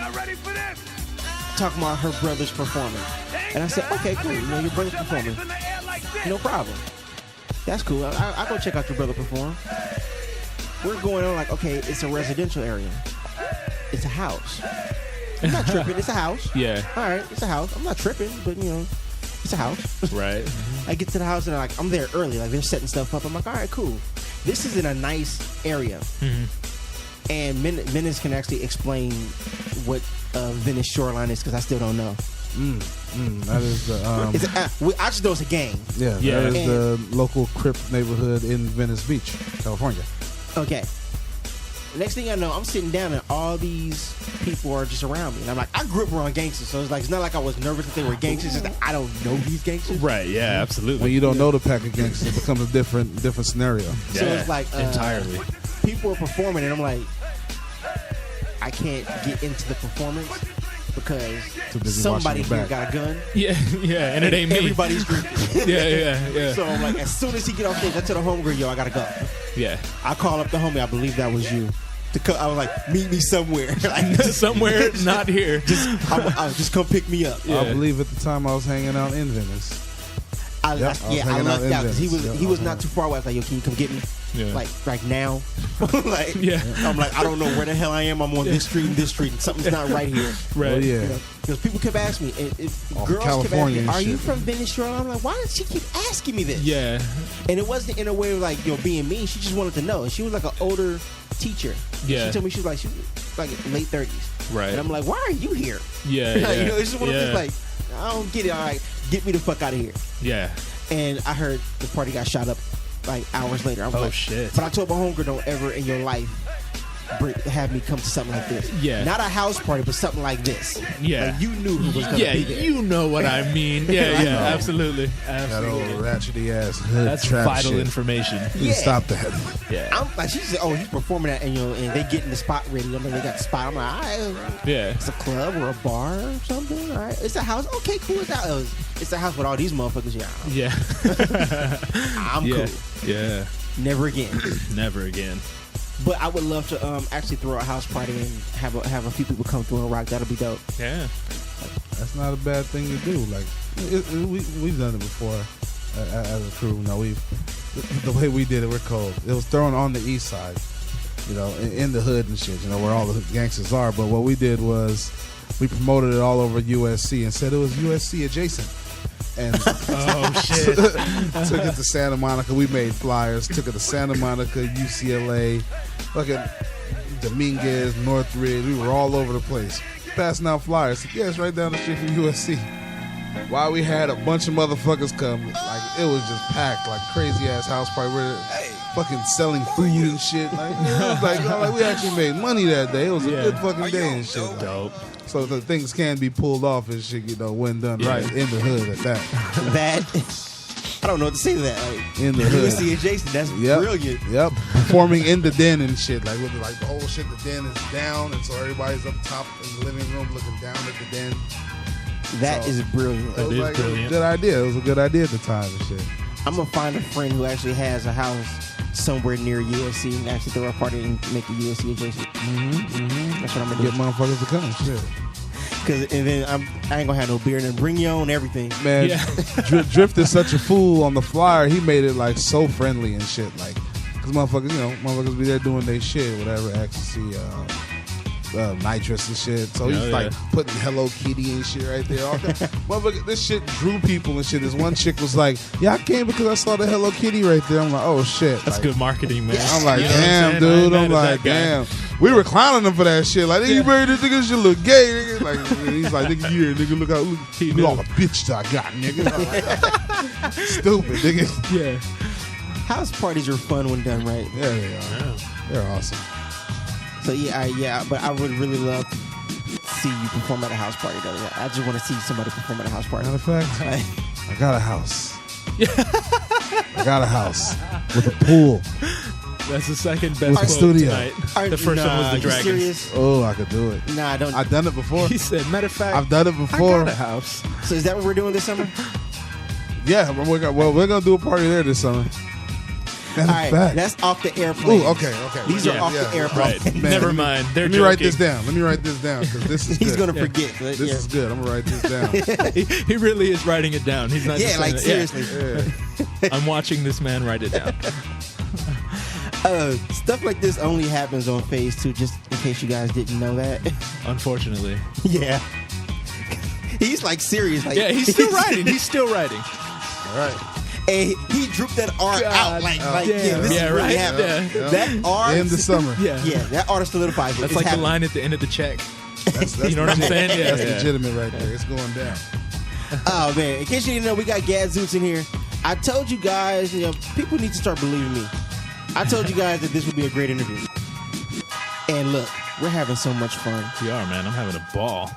talking about her brother's performing, and I said, okay, cool. You know, your brother's performing, no problem. That's cool. I'll go check out your brother perform. We're going on like, okay, it's a residential area. It's a house. I'm not tripping. It's a house. Yeah. All right, it's a house. I'm not tripping, but you know, it's a house. Right. I get to the house and I'm there early. Like, they're setting stuff up. I'm like, all right, cool. This is in a nice area. Mm-hmm. And Menace can actually explain what Venice Shoreline is, because I still don't know. That is the... I just know it's a gang. Yeah. That is the local Crip neighborhood in Venice Beach, California. Okay. Next thing I know, I'm sitting down and all these people are just around me. And I'm like, I grew up around gangsters, so it's not like I was nervous that they were gangsters, it's just that I don't know these gangsters. Right, yeah, absolutely. When you don't know the pack of gangsters, it becomes a different scenario. So it's like... entirely. People are performing, and I'm like, I can't get into the performance because somebody here got a gun. Yeah, and it ain't me. Everybody's drinking. Yeah. So I'm like, as soon as he get off stage, I tell the homegirl, yo, I gotta go. Yeah. I call up the homie, I believe that was you. I was like, meet me somewhere. Somewhere, not here. Just come pick me up. Yeah. I believe at the time I was hanging out in Venice. I lucked out because he was not too far away. I was like, yo, can you come get me? Yeah. Like now. I'm like, I don't know where the hell I am. I'm on this street and this street, and something's not right here. Right. Well, yeah. You know, because people kept asking me, girls kept asking me, are you from Venice Shoreline? I'm like, why does she keep asking me this? Yeah. And it wasn't in a way of like, you know, being mean. She just wanted to know. And she was like an older teacher. Yeah. She told me she was like late 30s. Right. And I'm like, why are you here? Yeah. You know, it's just one of those like, I don't get it. All right, get me the fuck out of here. Yeah. And I heard the party got shot up like hours later. I was like, shit. But I told my homegirl, don't ever in your life have me come to something like this. Yeah. Not a house party, but something like this. Yeah. Like, you knew who was going to be there. You know what I mean. Yeah, absolutely. That old ratchety ass hood That's trap vital shit. information. Yeah. Stop that. Yeah. I'm like, she said, oh, he's performing that, and you know, and they getting the spot ready. I mean, they got the spot. I'm like, all right. Yeah. It's a club or a bar or something. All right. It's a house. Okay, cool. It's a house with all these motherfuckers. Yeah. I'm cool. Yeah. Never again. Never again. But I would love to actually throw a house party and have a few people come through and rock. That'll be dope. Yeah. That's not a bad thing to do. Like we've done it before as a crew. No, the way we did it, we're cold. It was thrown on the east side. you know, in the hood and shit, you know, where all the gangsters are. But what we did was we promoted it all over USC and said it was USC adjacent. And oh shit! took it to Santa Monica. We made flyers. Took it to Santa Monica, UCLA, fucking Dominguez, Northridge. We were all over the place passing out flyers. Yeah, it's right down the street from USC. While we had a bunch of motherfuckers come, like it was just packed, like crazy ass house party. We're fucking selling food and shit. Like, it was like we actually made money that day. It was a good fucking day and shit. Dope. So the things can be pulled off and shit, you know, when done right in the hood at that. I don't know what to say to that. Like, in the hood. USC adjacent, that's brilliant. Yep. Performing in the den and shit. Like with the whole shit, the den is down, and so everybody's up top in the living room looking down at the den. That is brilliant. That is brilliant. It was a good idea. It was a good idea at the time and shit. I'm gonna find a friend who actually has a house somewhere near USC and actually throw a party and make it USC adjacent. That's what I'm gonna Get motherfuckers to come. Shit. And then I ain't gonna have no beer and then bring your own everything. Man, Drift is such a fool on the flyer. He made it like so friendly and shit. Like, cause motherfuckers be there doing their shit, whatever, ecstasy, nitrous and shit. So he's like putting Hello Kitty and shit right there. Motherfucker, this shit drew people and shit. This one chick was like, "Yeah, I came because I saw the Hello Kitty right there." I'm like, "Oh shit." That's like, good marketing, man. I'm like, you know damn, dude. I'm like, damn. We were clowning him for that shit. Like, nigga, you married this nigga, shit look gay, nigga. Like, he's like, nigga, you here, nigga, look all the bitches I got, nigga. Like, stupid, nigga. Yeah. House parties are fun when done right. Yeah, they are. Yeah. They're awesome. So but I would really love to see you perform at a house party though. I just want to see somebody perform at a house party. Matter of fact, I got a house. I got a house with a pool. That's the second best quote studio tonight. The first one was the Dragons. Serious? Oh, I could do it. Nah, I don't. I've done it before. He said, matter of fact, I've done it before. I got a house. So is that what we're doing this summer? Yeah, we're gonna do a party there this summer. All right, that's off the airplane. Ooh, okay. These are off the airplane. Right. Never mind. They're Let me write this down. Because this is He's good. gonna forget. This is good. I'm gonna write this down. He really is writing it down. He's not just saying seriously. Yeah. I'm watching this man write it down. Stuff like this only happens on phase 2, just in case you guys didn't know that. Unfortunately. Yeah. He's like serious. Like, yeah, he's still writing. He's still writing. All right. And he drooped that R out this is really happening. Yeah. That R in the summer. Yeah, that R solidifies it. That's it's like happening. the line at the end of the check. That's you know what I'm saying? Yeah, that's legitimate right there. It's going down. Oh man! In case you didn't know, we got Gadzooks in here. I told you guys, people need to start believing me. I told you guys that this would be a great interview. And look, we're having so much fun. We are, man. I'm having a ball.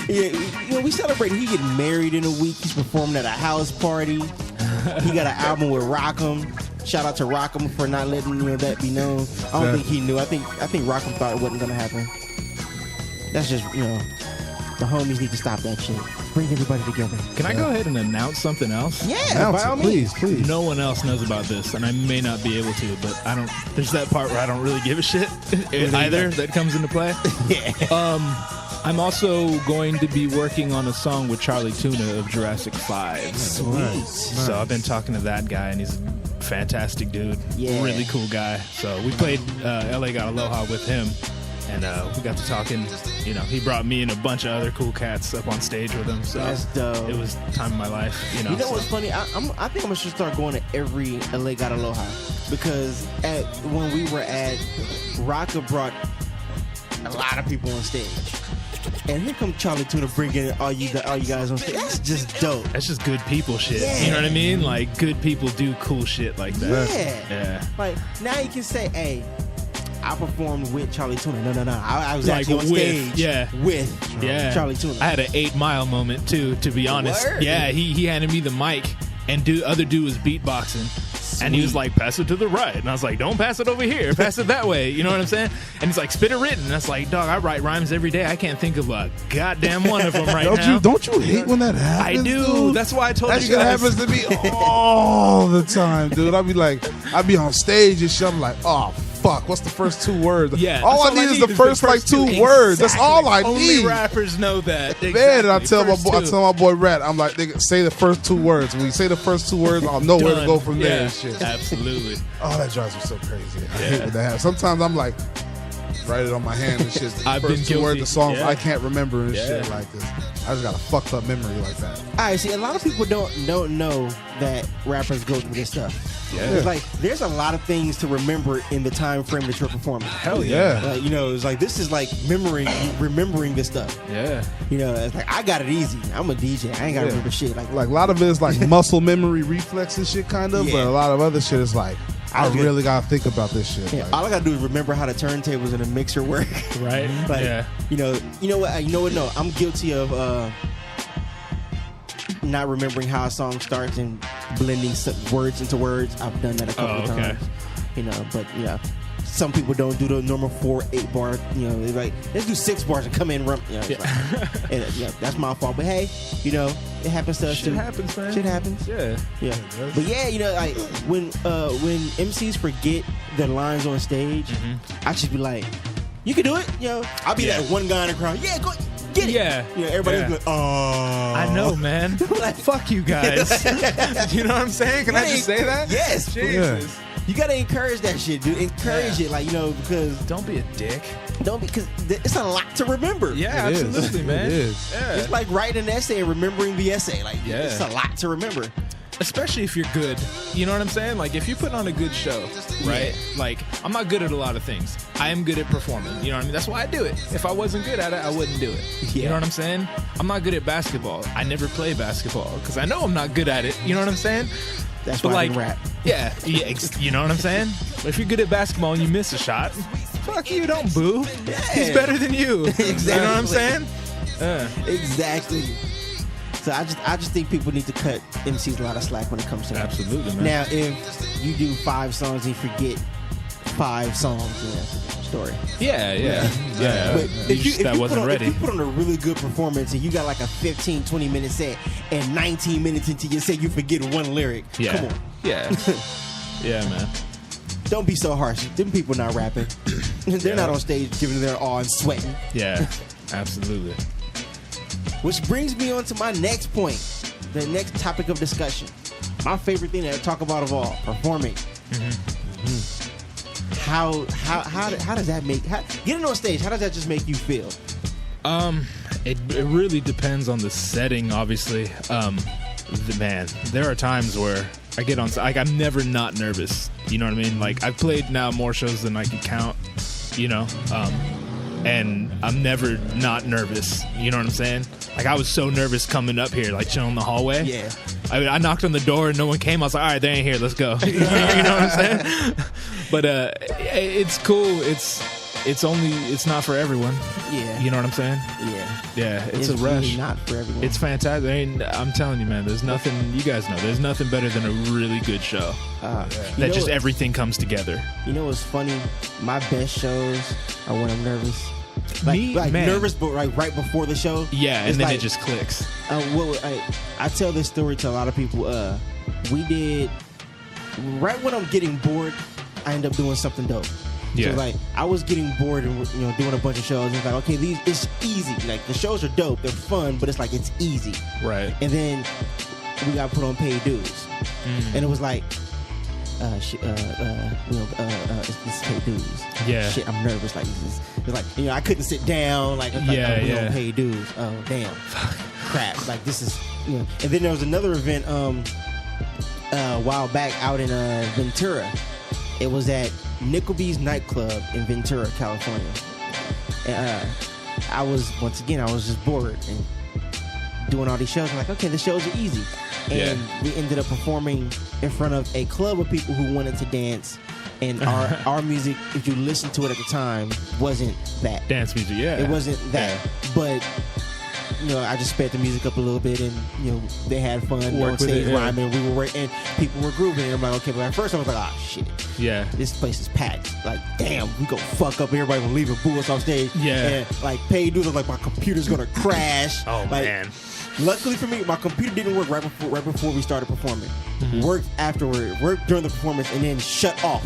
We celebrated. He getting married in a week. He's performing at a house party. He got an album with Rockham. Shout out to Rockham for not letting that be known. I don't think he knew. I think Rockham thought it wasn't gonna happen. That's just the homies need to stop that shit. Bring everybody together. Can I go ahead and announce something else? Yeah, by all means. Please. No one else knows about this, and I may not be able to, but I don't. There's that part where I don't really give a shit either that comes into play. Yeah. I'm also going to be working on a song with Charlie Tuna of Jurassic 5. Sweet. So I've been talking to that guy, and he's a fantastic dude. Yeah. Really cool guy. So we played LA Got Aloha with him, and we got to talking. He brought me and a bunch of other cool cats up on stage with him. So that's dope. It was the time of my life. What's funny? I think I'm gonna start going to every LA Got Aloha because when we were at Rocka brought a lot of people on stage. And here come Charlie Tuna bringing all you guys on stage. That's just dope. That's just good people shit. Yeah. You know what I mean? Like, good people do cool shit like that. Yeah. Like, now you can say, hey, I performed with Charlie Tuna. No. I was like actually on stage with Charlie Tuna. I had an 8 Mile moment, too, to be honest. Word. Yeah, he handed me the mic, and other dude was beatboxing. Sweet. And he was like, pass it to the right. And I was like, don't pass it over here. Pass it that way. You know what I'm saying? And he's like, spit it written. And I was like, dog, I write rhymes every day. I can't think of a goddamn one of them right now. Don't you hate when that happens? I do. Dude? That's why I told that you shit guys. happens to me all the time, dude. I'd be on stage and shit. I'm like, oh, fuck, what's the first 2 words? Yeah, all I need is the first like 2 words. That's all I Only need. rappers know that. Exactly. Man, and I tell my boy Rat, I'm like, nigga, say the first 2 words. When you say the first 2 words, I'll know where to go from there and shit. Absolutely. Oh, that drives me so crazy. I hate when that happens. Sometimes I'm like, write it on my hand and shit. I've First been 2 words guilty. of songs Yeah. I can't remember and shit like this. I just got a fucked up memory like that. All right, see, a lot of people don't know that rappers go through this stuff. Yeah. It's like there's a lot of things to remember in the time frame that you're performing. Hell yeah. Like, you know, it's like this is like remembering this stuff. Yeah. You know, it's like I got it easy. I'm a DJ. I ain't got to remember shit. Like a lot of it is like muscle memory reflex and shit kind of, Yeah. but a lot of other shit is like, I Okay. really gotta think about this shit. yeah, Like, all I gotta do is remember how the turntables and the mixer work. Right. Like, yeah. you know what? No, I'm guilty of not remembering how a song starts and blending words into words. I've done that a couple of okay. times. You know, but you know, some people don't do the normal 4-8 bar. You know, they're like, let's do 6 bars and come in. You know, it's like, and, yeah, that's my fault. But hey, you know, it happens to us Shit too. happens, man. Shit happens. Yeah. Yeah, but yeah, you know, like when MCs forget their lines on stage, I just be like, "You can do it." You know, I'll be that one guy in the crowd. Yeah, go get it. Yeah. You know, everybody's Yeah. like, "Oh, I know, man. Like, fuck you guys. You know what I'm saying? Can I just say that? Yes. Jesus. You gotta encourage that shit, dude. Encourage it, like, you know, because Don't be a dick. because it's a lot to remember. Yeah, It is. absolutely, man. It is. Yeah. It's like writing an essay and remembering the essay. Like, Yeah. it's a lot to remember. Especially if you're good. You know what I'm saying? Like, if you put on a good show, right? Like, I'm not good at a lot of things. I am good at performing. You know what I mean? That's why I do it. If I wasn't good at it, I wouldn't do it. You Yeah. know what I'm saying? I'm not good at basketball. I never play basketball because I know I'm not good at it. You know what I'm saying? That's But why like, I can rap. yeah, you know what I'm saying? But if you're good at basketball and you miss a shot, fuck you, don't boo. He's better than you. Exactly. You know what I'm saying? Exactly. So I just think people need to cut MCs a lot of slack when it comes to that. Absolutely, man. Now, if you do 5 songs and you forget 5 songs, then that's a different story. Yeah. But That wasn't ready. If you put on a really good performance and you got like a 15, 20-minute set and 19 minutes into your set you forget 1 lyric, Yeah. come on. Yeah. Yeah, man. Don't be so harsh. Them people not rapping. They're not on stage giving their all and sweating. Yeah. Absolutely. Which brings me on to my next point, the next topic of discussion. My favorite thing to talk about of all, performing. How does that make getting on stage? How does that just make you feel? It really depends on the setting, obviously. Man, there are times where I get on, like, I'm never not nervous. You know what I mean? Like, I've played now more shows than I can count, you know, and I'm never not nervous. You know what I'm saying? Like, I was so nervous coming up here, like, chilling in the hallway. Yeah. I knocked on the door and no one came. I was like, all right, they ain't here. Let's go. You know what I'm saying? But it's cool. It's not for everyone. Yeah. You know what I'm saying? Yeah. Yeah, it's a really rush. not for everyone. It's fantastic. I mean, I'm telling you, man, there's nothing, you guys know, there's nothing better than a really good show. That just everything comes together. You know what's funny? My best shows are when I'm nervous. Me? Like Man. nervous, but like right before the show. Yeah, It's and then like, it just clicks. I tell this story to a lot of people. We did right when I'm getting bored, I end up doing something dope. Yeah. So like I was getting bored and doing a bunch of shows. And it's like, okay, it's easy. Like the shows are dope, they're fun, but it's like it's easy. Right. And then we got put on paid dues, and it was like, this is paid dues. Yeah. Shit, I'm nervous. Like it's like I couldn't sit down. Like we don't pay dues. Oh damn. Crap. Like this is And then there was another event a while back out in Ventura. It was at Nickleby's nightclub in Ventura, California. And I was just bored and doing all these shows. I'm like, okay, the shows are easy. And we ended up performing in front of a club of people who wanted to dance. And our music, if you listen to it at the time, wasn't that. Dance music, yeah. It wasn't that. Yeah. But, I just sped the music up a little bit and, they had fun on stage rhyming. We were and people were grooving. And I'm like, okay, but at first I was like, oh, shit. Yeah. This place is packed. Like, damn, we gonna fuck up. Everybody gonna leave and boo us off stage. Yeah. And, like, paid dues, I was like, my computer's gonna crash. Oh, like, man. Luckily for me, my computer didn't work right before we started performing. Worked afterward, worked during the performance, and then shut off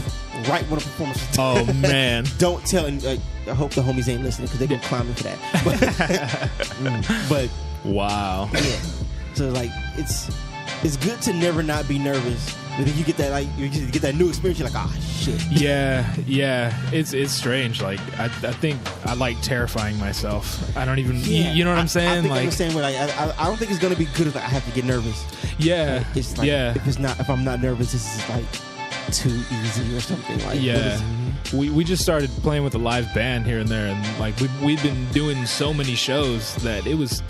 right when the performance was done. Oh man! Don't tell. And I hope the homies ain't listening because they gonna clown me for that. But wow. Yeah. So like it's good to never not be nervous. But then you get that you get that new experience. You're like, ah, shit. Yeah. It's strange. Like I think I like terrifying myself. I don't even. You know what I'm saying? I think like I'm the same way. I don't think it's gonna be good if I have to get nervous. Yeah. Like, it's like, if I'm not nervous, this is like too easy or something. Like we just started playing with a live band here and there, and like we've been doing so many shows that it was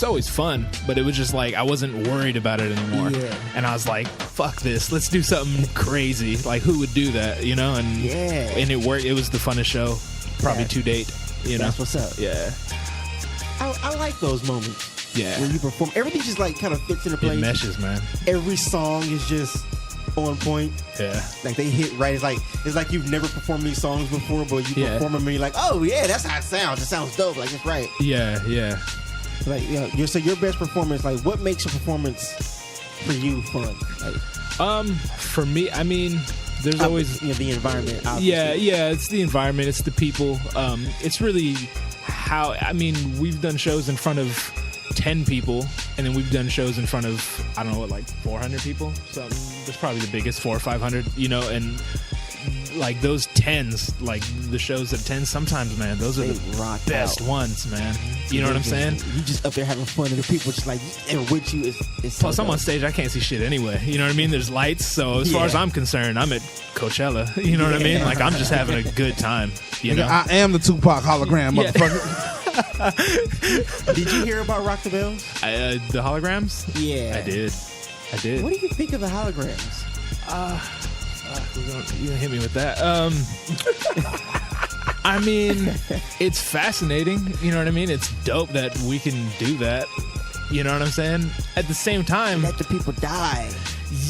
always fun, but it was just like I wasn't worried about it anymore. And I was like, fuck this, let's do something crazy. Like who would do that, you know? And and it worked. It was the funnest show probably to date, you know. That's what's up. Yeah, I like those moments. Yeah, when you perform, everything just like kind of fits into place. It meshes, man. Every song is just on point. Yeah, like they hit right. It's like you've never performed these songs before, but you perform them and you're like, oh yeah, that's how it sounds. It sounds dope. Like it's right. Yeah. Like so your best performance. Like what makes a performance for you fun? Like, for me, I mean, there's always the environment. Obviously. Yeah. It's the environment. It's the people. It's really how. I mean, we've done shows in front of 10 people, and then we've done shows in front of, I don't know what, like 400 people. So that's probably the biggest, 400 or 500, you know. And like those 10s, like the shows at 10, sometimes, man, those are the best ones, man. You know what I'm saying? You just up there having fun, and the people just like and with you. It's plus I'm on stage, I can't see shit anyway. You know what I mean? There's lights, so as far as I'm concerned, I'm at Coachella. You know what I mean? Like I'm just having a good time. You know, I am the Tupac hologram, motherfucker. Did you hear about Rock the Bells? The holograms? Yeah, I did. What do you think of the holograms? You gonna hit me with that? I mean, it's fascinating. You know what I mean? It's dope that we can do that. You know what I'm saying? At the same time, let the people die.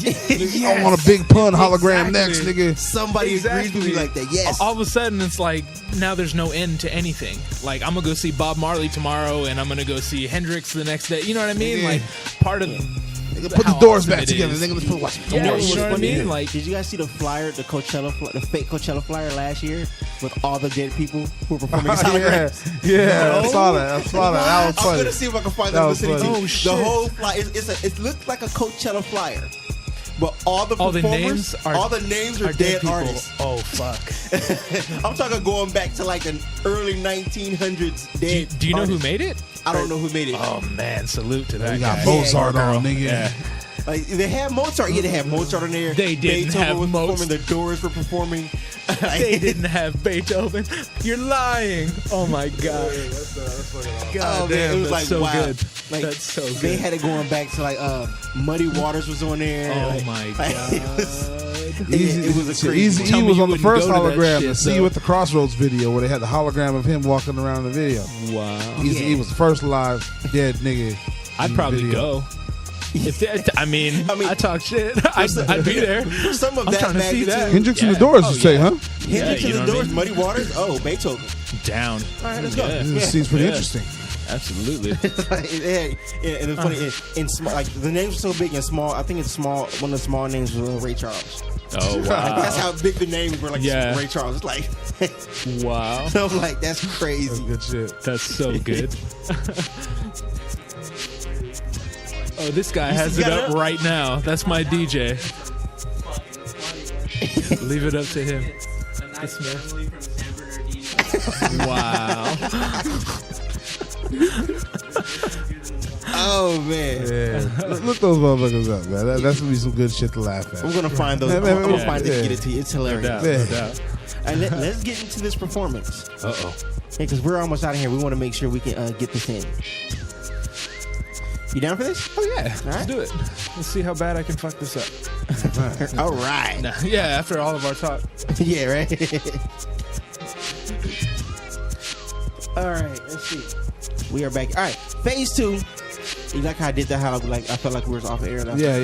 Yes. I want a big pun hologram next, nigga. Somebody agrees with me like that. Yes. All of a sudden, it's like now there's no end to anything. Like I'm gonna go see Bob Marley tomorrow, and I'm gonna go see Hendrix the next day. You know what I mean? Like part of. Put the doors back together. Nigga, let's put watch. You know what I mean? Like, did you guys see the flyer, the fake Coachella flyer last year with all the dead people who were performing? I saw that. That was funny. I'm gonna see if I can find that. Oh shit! The whole flyer, it looked like a Coachella flyer. But all the names are dead artists. Oh fuck! I'm talking going back to like an early 1900s dead. Do you know who made it? I don't know who made it. Oh man, salute to that. We got Mozart on, nigga. Yeah. Like they had Mozart. Yeah, they had Mozart on there. They didn't Beethoven have was performing. The Doors were performing. They didn't have Beethoven. You're lying. Oh my god. God damn, it was like so wow. good. Like, that's so good. They had it going back to like Muddy Waters was on there. Oh my god. It was a crazy. Easy E was on the first hologram. The See You at the Crossroads video where they had the hologram of him walking around the video. Wow. Easy E was the first live dead nigga. I'd probably go. I mean, I talk shit. I'd be there. Some of I'm that trying to see that. Hendrix and the Doors, you say, huh? Hendrix and the Doors, Muddy Waters. Oh, Beethoven. Down. All right, let's go. This seems pretty interesting. Absolutely. And it's funny. In small, like the names are so big and small. I think it's small. One of the small names was Ray Charles. Oh wow. Like, that's how big the names were. Like Ray Charles. It's like wow. So I'm like, that's crazy. That's good shit. That's so good. Oh, this guy has it up right now. That's my DJ. Leave it up to him. Wow. Oh man. Yeah. Look those motherfuckers up, man. That's gonna be some good shit to laugh at. I'm gonna find those. I'm gonna find it and get it to you. It's hilarious. No doubt. And let's get into this performance. Uh-oh. Because we're almost out of here. We want to make sure we can get this in. You down for this? Oh yeah. All right. Let's do it. Let's see how bad I can fuck this up. All right. Nah, yeah, after all of our talk. Yeah, right? All right, let's see. We are back. All right, phase 2. You like how I did that? How I felt like we was off air. Yeah.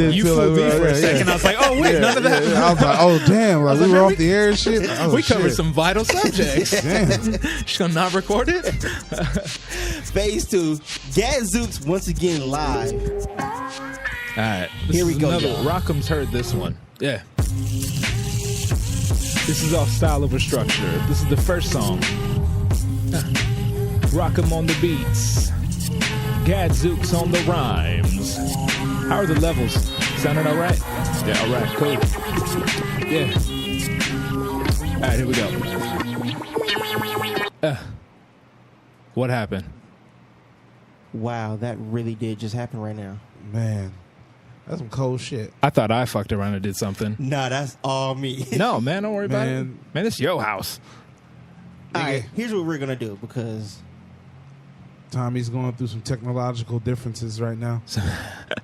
You fooled me for a second. I was like, oh wait, none of that. I was like, oh damn, like we were off the air and shit. We covered some vital subjects. Damn. She's gonna not record it. Phase 2, Gadzooks once again live. All right, Here we go, y'all. Rockham's heard this one. Yeah. This is off Style Over Structure. This is the first song. Rockham on the beats. Gadzooks on the rhymes. How are the levels? Sounding all right? Yeah, all right, cool. Yeah. All right, here we go. What happened? Wow, that really did just happen right now. Man, that's some cold shit. I thought I fucked around and did something. Nah, that's all me. No, man, don't worry about it. Man, it's your house. All right, here's what we're gonna do because Tommy's going through some technological differences right now.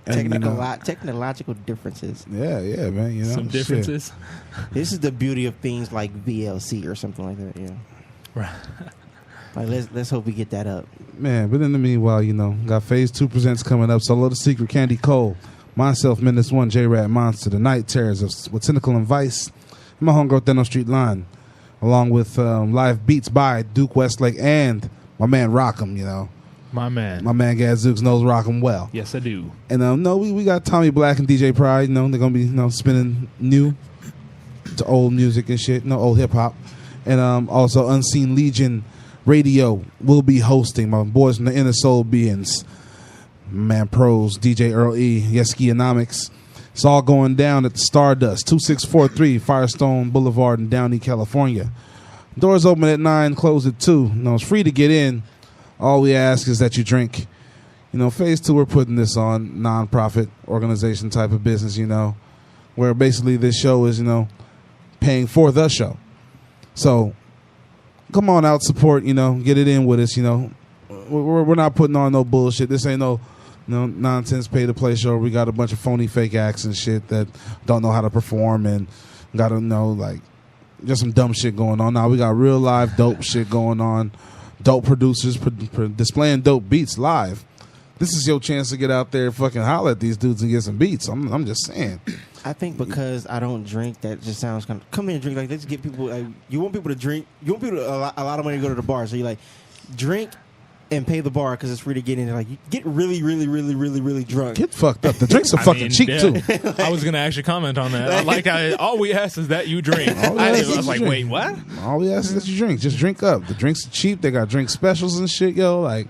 Technological differences. Yeah, man. You know, some differences. Shit. This is the beauty of things like VLC or something like that. Yeah. Right. Like, let's hope we get that up. Man, but in the meanwhile, you know, got Phase 2 presents coming up. Solo the Secret, Candy Cole, myself, Menace One, J-Rat Monster, The Night Terrors with Cynical and Vice, and my homegirl Thanos Street Line, along with live beats by Duke Westlake and my man Rockham, you know. My man Gadzooks knows Rockham well. Yes, I do. And no, we got Tommy Black and DJ Pride. You know, they're gonna be spinning new to old music and shit. No, old hip hop. And also Unseen Legion Radio will be hosting. My boys from the Inner Soul Beings, man, Pros, DJ Earl E, Yeski-onomics. It's all going down at the Stardust, 2643 Firestone Boulevard in Downey, California. Doors open at 9, close at 2. You know, it's free to get in. All we ask is that you drink. You know, Phase 2, we're putting this on non-profit organization type of business, you know, where basically this show is, you know, paying for the show. So come on out, support, you know, get it in with us, you know. We're not putting on no bullshit. This ain't no nonsense pay-to-play show. We got a bunch of phony fake acts and shit that don't know how to perform and got to know, like, just some dumb shit going on. Now we got real live dope shit going on. Dope producers displaying dope beats live. This is your chance to get out there and fucking holler at these dudes and get some beats. I'm just saying. I think because I don't drink, that just sounds kind of, come here and drink. Like, let's get people, like, you want people to drink. You want people to, a lot of money to go to the bar. So you like, drink and pay the bar because it's free to get in. Like, you get really, really, really, really, really drunk. Get fucked up. The drinks are fucking cheap, too. I was going to actually comment on that. Like, all we ask is that you drink. I was like, wait, what? All we ask is that you drink. Just drink up. The drinks are cheap. They got drink specials and shit, yo. Like,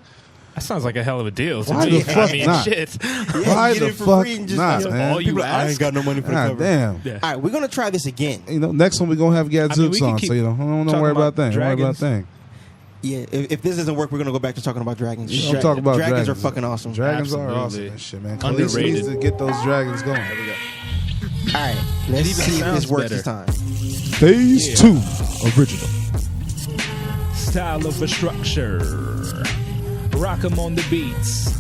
that sounds like a hell of a deal to why me. The fuck not? Shit. Yeah, why the fuck not, man? All you I ain't got no money for the cover. Damn. Yeah. All right, we're going to try this again. You know, next one we're going to have Gadzooks on. So, you know, don't worry about that. Don't worry about that. Yeah, if this doesn't work, we're going to go back to talking about dragons. We'll talk about dragons. Are fucking awesome. Dragons Absolutely. are awesome and shit, man. Underrated. Needs to get those dragons going. There we go. All right, let's see if this works this time. Phase 2 original. Style Over Structure. Rock'em on the beats.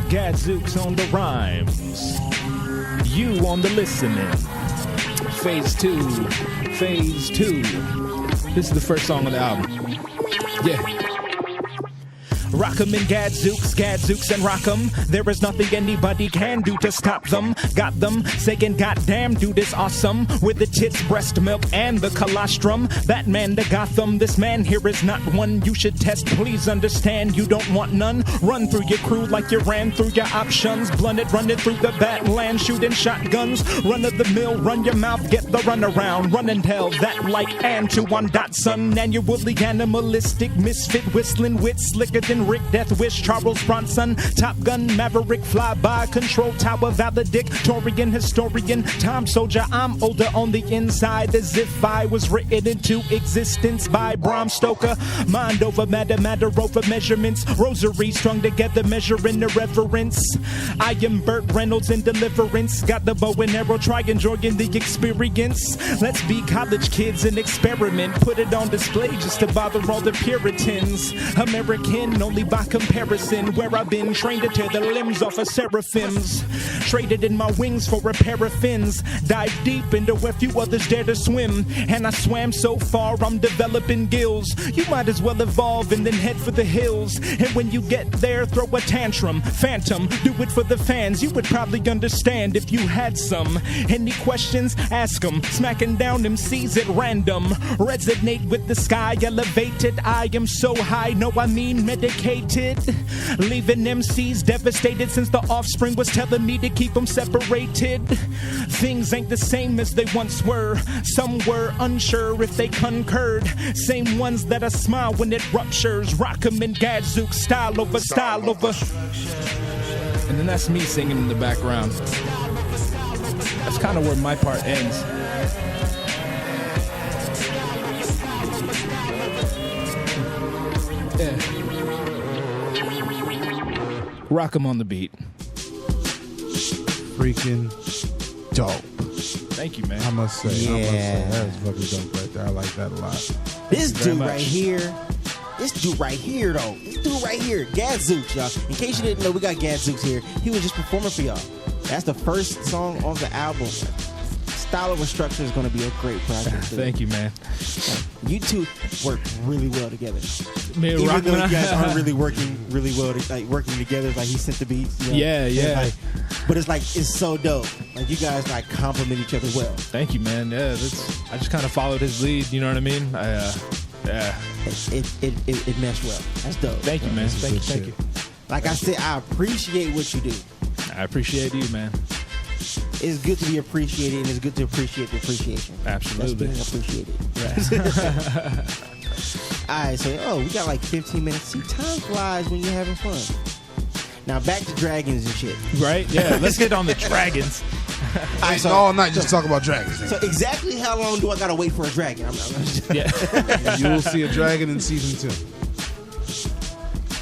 Gadzooks on the rhymes. You on the listening. Phase 2. Phase 2. This is the first song on the album. Yeah. Rock'em and Gadzooks and Rock'em. There is nothing anybody can do to stop them. Got them saying, goddamn, dude is awesome. With the tits, breast milk, and the colostrum. Batman to Gotham, this man here is not one you should test. Please understand, you don't want none. Run through your crew like you ran through your options. Blunted, running through the Batland, shooting shotguns. Run of the mill, run your mouth, get the runaround. Run and tell that like Antoine Dotson. Annually animalistic, misfit, whistling wit, slicker than Rick Deathwish, Charles Bronson, Top Gun, Maverick, Flyby, Control Tower, valedictorian, historian, Tom Soldier. I'm older on the inside as if I was written into existence by Bram Stoker. Mind over matter, matter over measurements. Rosary strung together, measuring irreverence. I am Burt Reynolds in Deliverance. Got the bow and arrow, try enjoying the experience. Let's be college kids and experiment. Put it on display just to bother all the Puritans. American only by comparison, where I've been trained to tear the limbs off of seraphims. Traded in my wings for a pair of fins. Dive deep into where few others dare to swim. And I swam so far, I'm developing gills. You might as well evolve and then head for the hills. And when you get there, throw a tantrum. Phantom, do it for the fans. You would probably understand if you had some. Any questions? Ask them. Smacking down MCs at random. Resonate with the sky, elevated. I am so high, no I mean medicated. dedicated, leaving MCs devastated since the offspring was telling me to keep them separated. Things ain't the same as they once were. Some were unsure if they concurred. Same ones that I smile when it ruptures. Rock 'em in Gadzooks, style over style over. And then that's me singing in the background. That's kind of where my part ends. Yeah. Rock 'em on the beat. Freaking dope. Thank you, man. I must say. Yeah. That is fucking dope right there. I like that a lot. This very dude much. right here. This dude right here, though. This dude right here. Gadzooks, y'all. In case you didn't know, we got Gadzooks here. He was just performing for y'all. That's the first song on the album. Style Over Structure is going to be a great project. Dude. Thank you, man. You two work really well together. Man, Even rocking though you out. guys aren't really working really well, like working together, like he sent the beats. You know? Yeah, It's yeah. like- but it's like it's so dope. Like you guys like compliment each other well. Thank you, man. Yeah, I just kind of followed his lead. You know what I mean? Yeah. It meshed well. That's dope. Thank you, man. Thank you. good Thank you. Like I said, I appreciate what you do. I appreciate you, man. It's good to be appreciated, and it's good to appreciate the appreciation. Absolutely. That's being appreciated. All right, so we got like 15 minutes. See, time flies when you're having fun. Now back to dragons and shit. Right? Yeah. Let's get on the dragons. All right, All night just talk about dragons. so exactly how long do I gotta wait for a dragon? Yeah. You will see a dragon in season 2.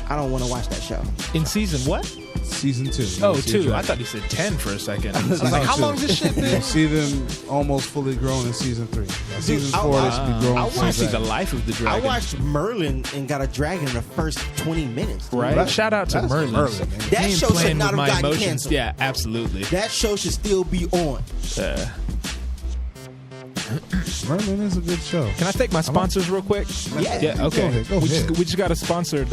I don't want to watch that show. In season what? Season 2. Oh, 2. I thought he said 10 for a second. I was like, how long is this shit You'll been? see them almost fully grown in season 3. Now, season I- 4, they should be grown. I I want to see the dragon. life of the I dragon. watched Merlin and got a dragon in the first 20 minutes. dude. Right? That- Shout out to that's Merlin. Merlin, man. That He ain't show should playing not with have my gotten emotions. canceled. Yeah, absolutely. That show should still be on. Merlin is a good show. Can I thank my sponsors real quick? Yeah. Yeah, okay. Go ahead. We just got us sponsored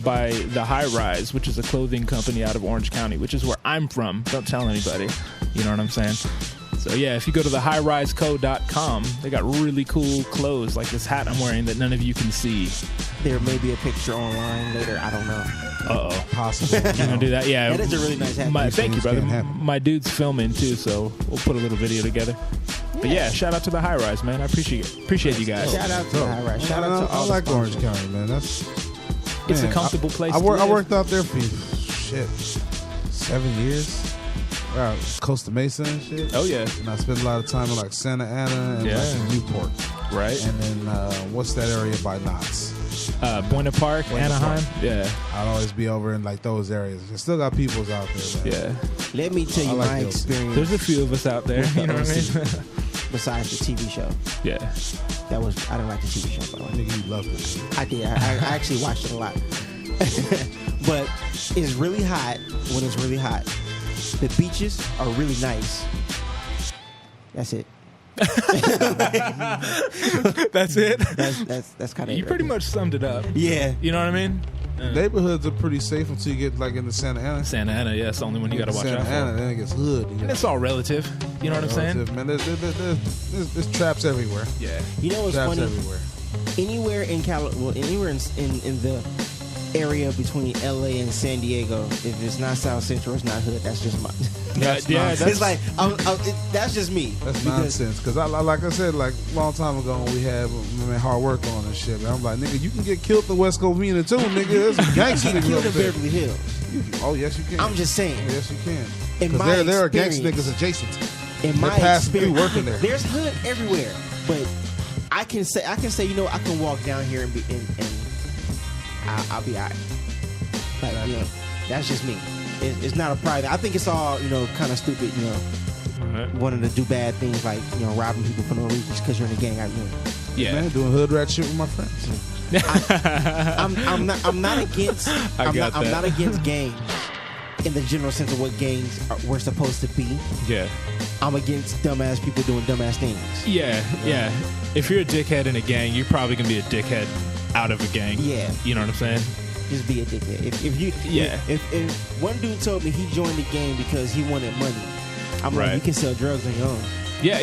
by The High Rise, which is a clothing company out of Orange County, which is where I'm from. Don't tell anybody. You know what I'm saying? So, yeah, if you go to thehighriseco.com, they got really cool clothes, like this hat I'm wearing that none of you can see. There may be a picture online later. I don't know. Uh-oh. Possible. You gonna do that? Yeah. That is a really nice hat. Thank you, things brother. can't happen. My dude's filming, too, so we'll put a little video together. But, yeah, shout out to The High Rise, man. I appreciate you guys. Shout out to the High Rise. Shout out to I all like the Orange sponsors. County, man. It's a Man, comfortable place I to live. worked out there for 7 years. Wow, Costa Mesa and shit. Oh, yeah. And I spent a lot of time in like Santa Ana and Yeah. like in Newport. Right? And then what's that area by Knott's? Buena Park, Anaheim. Yeah. I'd always be over in like those areas. I still got peoples out there, man. Yeah. Let me tell you I like my those. experience. There's a few of us out there. With the You know what I mean? besides the TV show. Yeah. I didn't like the TV show, by the way. Nigga, you loved it. I did. I actually watched it a lot. But it's really hot when it's really hot. The beaches are really nice. That's it. That's it. That's kind of You pretty much summed it up. Yeah. You know what I mean? Neighborhoods are pretty safe until you get like into Santa Ana. Santa Ana, yeah, it's the only one you got to watch Santa out Ana, for. then it gets hood. And it's all relative. You know what I'm saying? Man, there's traps everywhere. Yeah. You know what's Traps funny? everywhere. Anywhere in anywhere in the area between LA and San Diego, if it's not South Central, it's not hood. That's just my. That's It's like that's just me. That's Because- nonsense. Because like I said, like a long time ago when we had hard work on and shit, man. I'm like, nigga, you can get killed in West Covina too, nigga. There's some gangster You can kill niggas in up there. Beverly Hills. Oh yes, you can. I'm just saying. Yes, you can. In my Because there are gangster experience- niggas adjacent. In They my pass through experience, working there. there's hood everywhere, but I can say, you know, I can walk down here and I'll be alright. Like, you know, that's just me. It's not a private. I think it's all, you know, kind of stupid, you know, wanting to do bad things like, you know, robbing people for no reason just because you're in a gang. Yeah. Man, doing hood rat shit with my friends. I'm not against. I'm not against gangs in the general sense of what gangs we're supposed to be. Yeah. I'm against dumbass people doing dumbass things. Yeah. Yeah. If you're a dickhead in a gang, you're probably going to be a dickhead out of a gang. Yeah. You know what I'm saying? Just be a dickhead. If one dude told me he joined the game because he wanted money, I'm like, Right. you can sell drugs on your own. Yeah.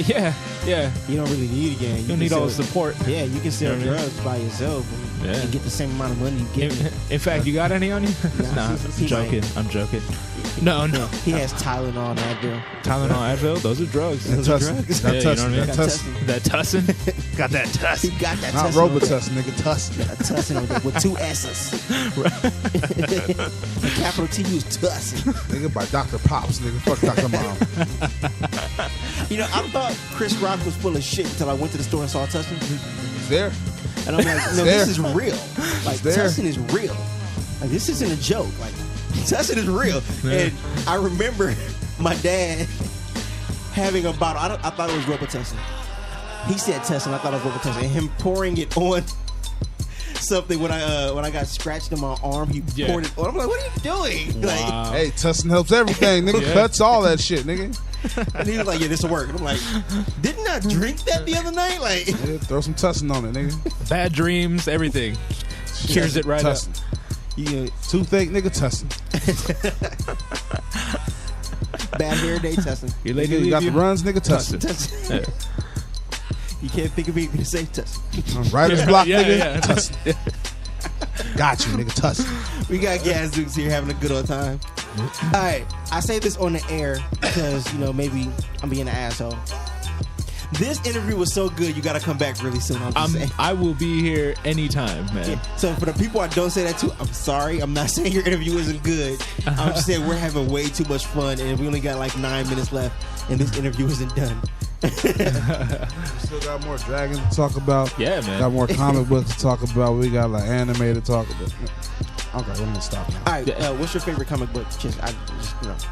You don't really need a gang. You don't need all the support. Yeah, you can sell You know what I mean? drugs by yourself and get the same amount of money you get. In fact, you got any on you? Nah, I'm joking. No. He has Tylenol and Advil. Advil, those are drugs. Those are drugs. Yeah, you know what I mean? That Tussin. Got that Tussin. He got that not Tussin. Robitussin, nigga. Tussin. Tussin with 2 S's. The capital T is Tussin. Nigga by Dr. Pops, nigga. Fuck Dr. Mom. You know, I thought Chris Rock was full of shit until I went to the store and saw Tussin. He's there. And I'm like, no, there. this is real. Like, Tussin is real. Like, this isn't a joke. Like, Tussin is real. Yeah. And I remember my dad having a bottle. I thought it was Robitussin. He said Tussin. I thought it was Robitussin. And him pouring it on something when I got scratched in my arm, he poured it on. I'm like, what are you doing? Wow. Like, Hey, Tussin helps everything, nigga. Yeah. Cuts all that shit, nigga. and he was like, yeah, this will work. And I'm like, didn't I drink that the other night? Like, Yeah, throw some Tussin on it, nigga. Bad dreams, everything. Cures it right Tussin. up. yeah, Toothache, nigga. Tussin. bad hair day Tussin. Your Nigga, lady you leave got you? the runs, nigga. Tussin. Tussin. You can't think of me to say Tussin. Writer's block, Yeah, nigga. yeah. Tussin. Got you, nigga. Tussin. We got Gadzooks here having a good old time. All right, I say this on the air because, you know, maybe I'm being an asshole. This interview was so good, you got to come back really soon. I'm just saying. I will be here anytime, man. Yeah. So for the people I don't say that to, I'm sorry. I'm not saying your interview isn't good. I'm just saying we're having way too much fun, and we only got like 9 minutes left, and this interview isn't done. We still got more dragons to talk about. Yeah, man. Got more comic books to talk about. We got like anime to talk about. Okay, we're gonna stop now. All right, what's your favorite comic book?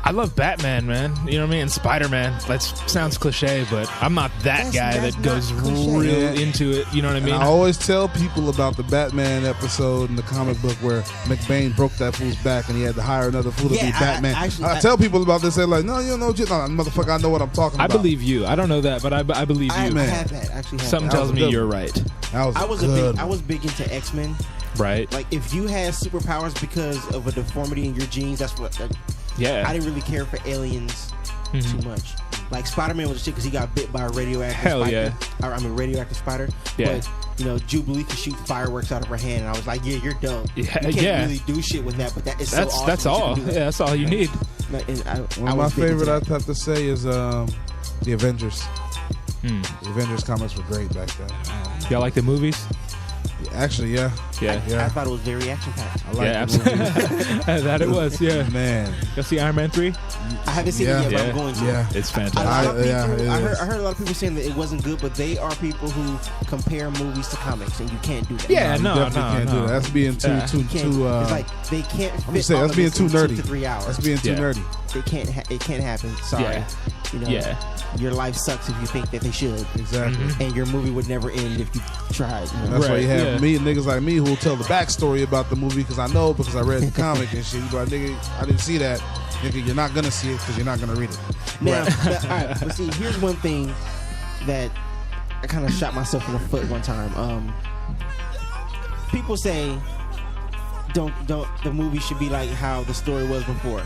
I love Batman, man. You know what I mean? And Spider-Man. That sounds cliche, but I'm not that guy that goes real into it. You know what I mean? And I always tell people about the Batman episode in the comic book where McBain broke that fool's back and he had to hire another fool to be Batman. I tell people about this. They're like, no, you don't know, motherfucker. I know what I'm talking about. I believe you. I don't know that, but I believe you. I have that. Actually, have Something that. tells me you're right. I was big into X-Men. Right. Like, if you had superpowers because of a deformity in your genes, that's what. Yeah. I didn't really care for aliens too much. Like, Spider-Man was a shit because he got bit by a radioactive spider. Radioactive spider. Yeah. But, you know, Jubilee could shoot fireworks out of her hand, and I was like, yeah, you're dumb. Yeah, you can't really do shit with that, but that is so awesome. That's all. That. Yeah, that's all you need. One of my favorite I'd have to say is the Avengers. The Avengers comics were great back then. Y'all like the movies? Actually, yeah. I thought it was very action-packed. I like absolutely. That it was, yeah. Man. Y'all see Iron Man 3? I haven't seen it yet, but I'm going to. Yeah. It's fantastic. I heard a lot of people saying that it wasn't good, but they are people who compare movies to comics, and you can't do that. Yeah, You definitely can't do that. That's being too it's like they can't fit. I'm just saying, that's being too nerdy. 2 to 3 hours. That's being too nerdy. It can't happen. Sorry. Yeah. You know, your life sucks if you think that they should. Exactly. And your movie would never end if you tried. You know? That's why you have me and niggas like me who will tell the backstory about the movie because I know because I read the comic and shit. You be like, nigga, I didn't see that. Nigga, you're not gonna see it because you're not gonna read it. Now, all right, but see, here's one thing that I kind of shot myself in the foot one time. People say don't the movie should be like how the story was before.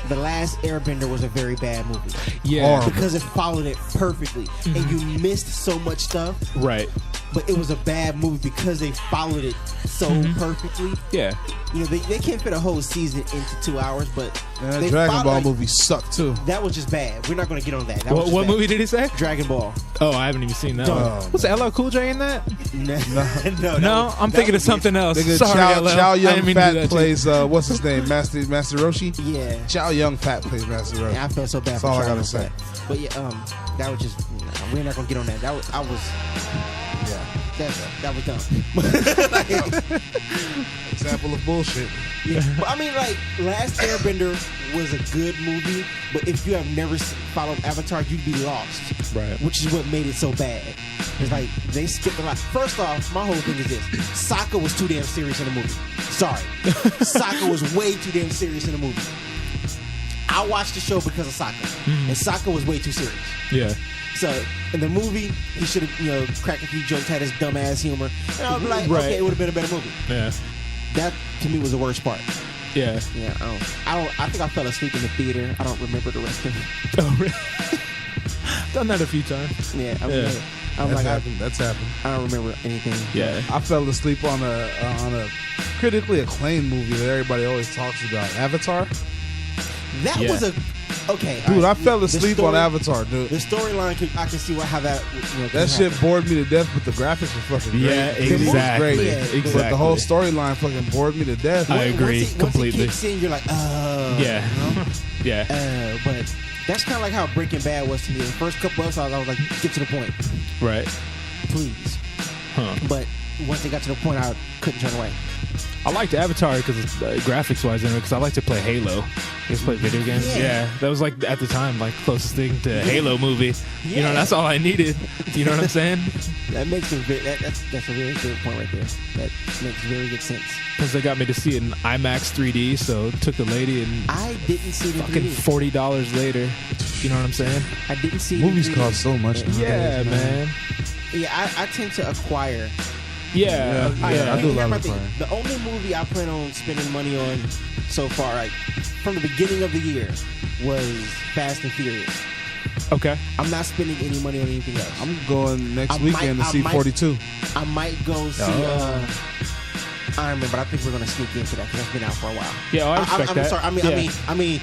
The Last Airbender was a very bad movie. Yeah. Because it followed it perfectly. And you missed so much stuff. Right. But it was a bad movie because they followed it so perfectly. Yeah. You know, they can't fit a whole season into 2 hours, but that Dragon Ball movie sucked too. That was just bad. We're not going to get on that. What movie did he say? Dragon Ball. Oh, I haven't even seen that one. Was LL Cool J in that? No, I'm thinking of something else. Nigga, Sorry, LL. Chow Young Fat plays, what's his name? Master Roshi? Yeah. Chow Young Fat plays Master Roshi. Yeah, I felt so bad. That's all I gotta say. But yeah, that was just, we're not going to get on that. That was dumb. Example of bullshit. Yeah, but I mean, like, Last Airbender was a good movie, but if you have never followed Avatar, you'd be lost. Right. Which is what made it so bad. It's like, they skipped a lot. First off, my whole thing is this. Sokka was too damn serious in the movie. Sorry. Sokka was way too damn serious in the movie. I watched the show because of Sokka. And Sokka was way too serious. Yeah. So, in the movie, he should have, cracked a few jokes, had his dumbass humor. And I was like, okay, it would have been a better movie. Yeah. That, to me, was the worst part. Yeah. Yeah, I think I fell asleep in the theater. I don't remember the rest of it. Oh, really? Done that a few times. Yeah, That's happened. I don't remember anything. Yeah. I fell asleep on a critically acclaimed movie that everybody always talks about, Avatar. That was a okay. Dude, right. I fell asleep on Avatar, dude. The storyline, I can see how that. That shit bored me to death, but the graphics were fucking great. Yeah, The movie was exactly. great, Yeah, exactly. But the whole storyline fucking bored me to death. I agree completely. Once it kicks in, you're like, oh. Yeah. You know? Yeah. But that's kind of like how Breaking Bad was to me. The first couple episodes, I was like, get to the point, Right. please. Huh. But once they got to the point, I couldn't turn away. I liked Avatar because graphics wise, because I like to play Halo. You guys play video games? Yeah. That was like at the time like closest thing to a Halo movie. You know, that's all I needed. You know what I'm saying? That makes that's a really good point right there. That makes very good sense. Because they got me to see it in IMAX 3D, so took the lady and I didn't see the fucking 3D. $40 later. You know what I'm saying? I didn't see it Movies in 3D. cost so much nowadays, Yeah, man. Yeah, I tend to acquire. Yeah. I do a lot of thing. acquiring. The only movie I plan on spending money on so far, like from the beginning of the year, was Fast and Furious. Okay. I'm not spending any money on anything else. I'm going next weekend to see 42. I might go see Iron Man, but I think we're gonna sneak into that because that's been out for a while. Yeah, I respect I'm that. sorry. I mean,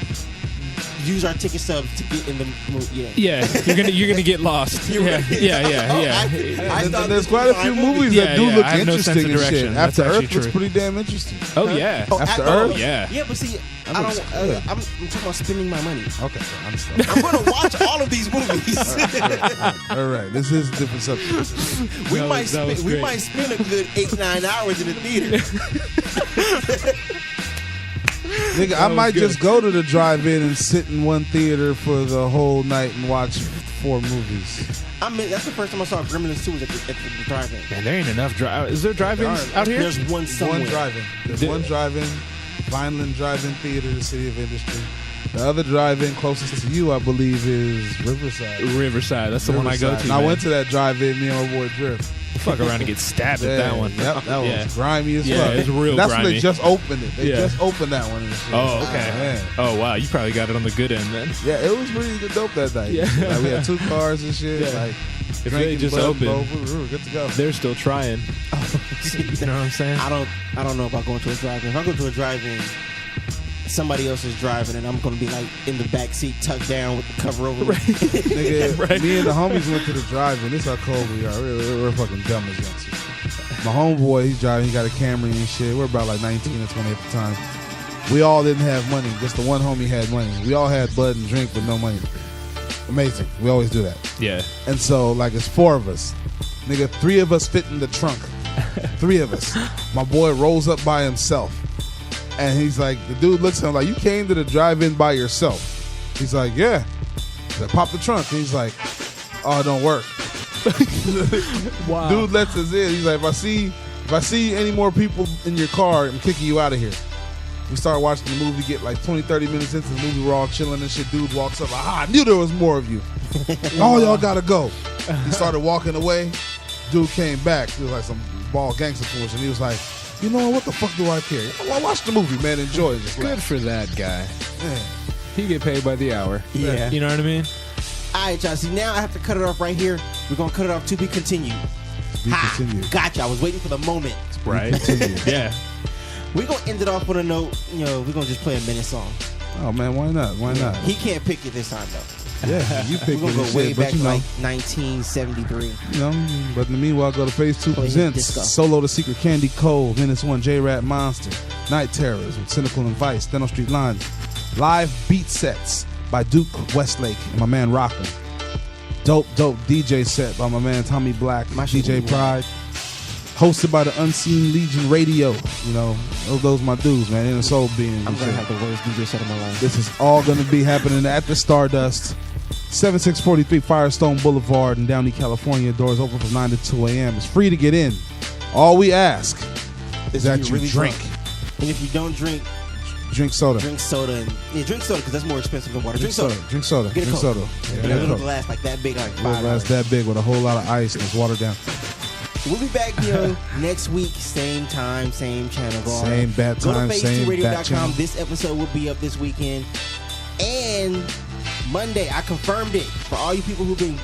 use our ticket stubs to get in the movie. Yeah. Yeah, you're gonna get lost. You're Yeah, right. yeah. I thought There's this quite was a few fine movies Yeah, that do yeah, look I have no sense interesting of and shit. direction. That's After actually Earth looks true. pretty damn interesting. Oh yeah. After Earth? Yeah. Yeah, but see, That looks good. I'm talking about spending my money. Okay, I'm sorry. I'm gonna watch all of these movies. All right, this is a different subject. we That might was- that was spend, we great. might spend a good 8-9 hours in the theater. Nigga, I was might good. just go to the drive-in and sit in one theater for the whole night and watch 4 movies. I mean, that's the first time I saw Gremlins 2 was at the drive-in. Man, there ain't enough drive. Is there drive-ins out here? There's one somewhere. One drive-in. There's Did- one drive-in, Vineland Drive-In Theater, the City of Industry. The other drive-in closest to you, I believe, is Riverside. Riverside. That's the one I go Riverside. to. And I man. went to that drive-in, me and my boy Drift. Fuck around and get stabbed at that one. Yep, that Yeah. was grimy as Yeah, fuck. it's real That's when grimy. they just opened it. They Yeah. just opened that one. And shit. Oh, okay. man. Oh, wow. You probably got it on the good end then. Yeah, it was really good dope that night. Yeah. Like, we had 2 cars and shit. Yeah. Like, If they drinking just Bud opened, both, we were good to go. they're still trying. You know what I'm saying? I don't know about going to a drive-in. If I go to a drive-in, somebody else is driving, and I'm gonna be like in the back seat, tucked down with the cover over. Nigga, Right. me and the homies went to the drive-in. This is how cold we are. We're fucking dumb as youngsters. My homeboy, he's driving. He got a Camry and shit. We're about like 19 or 20 at the time. We all didn't have money. Just the one homie had money. We all had bud and drink, but no money. Amazing. We always do that. Yeah. And so, like, it's 4 of us. Nigga, 3 of us fit in the trunk. 3 of us. My boy rolls up by himself. And he's like, the dude looks at him like, you came to the drive-in by yourself. He's like, yeah. He's like, pop the trunk. And he's like, oh, it don't work. Wow. Dude lets us in. He's like, if I see any more people in your car, I'm kicking you out of here. We start watching the movie, get like 20, 30 minutes into the movie, we're all chilling and shit. Dude walks up, I knew there was more of you. All y'all gotta go. He started walking away. Dude came back. He was like some ball gangster fools, and he was like, you know what the fuck do I care? Well, watch the movie, man. Enjoy it. Just Good laugh. for that guy. Yeah. He get paid by the hour. Yeah. You know what I mean? All right, y'all. See, now I have to cut it off right here. We're gonna cut it off to be continued. Be continued. Gotcha. I was waiting for the moment. Right. Yeah. We're gonna end it off with a note. You know, we're gonna just play a minute song. Oh man, why not? Why not? He can't pick it this time though. Yeah, you pick We're it gonna and go way shit, back but you to know. like 1973. You know, but in the meanwhile, go to Phase 2 Play his presents disco. Solo the Secret Candy Cole, Menace 1, J-Rap Monster, Night Terrors with Cynical and Vice, Dental Street Lines, live beat sets by Duke Westlake and my man Rockland, dope DJ set by my man Tommy Black, My shit DJ was Pride, hosted by the Unseen Legion Radio. You know, those my dudes, man, Inner Soul Being. I'm gonna have the worst DJ set of my life. This is all going to be happening at the Stardust, 7643 Firestone Boulevard in Downey, California. Doors open from 9 to 2 a.m. It's free to get in. All we ask is that you really drink. drunk. And if you don't drink, Drink soda. drink soda. And drink soda because that's more expensive than water. Drink soda. Drink soda. Get a Drink Coke. soda. In Yeah, a little Coke. glass like that big, like Little glass $5. that big with a whole lot of ice and it's watered down. We'll be back here next week, same time, same channel. Go on. Same bat Go time, to same bat channel. phase2radio.com. This episode will be up this weekend. And Monday, I confirmed it for all you people who've been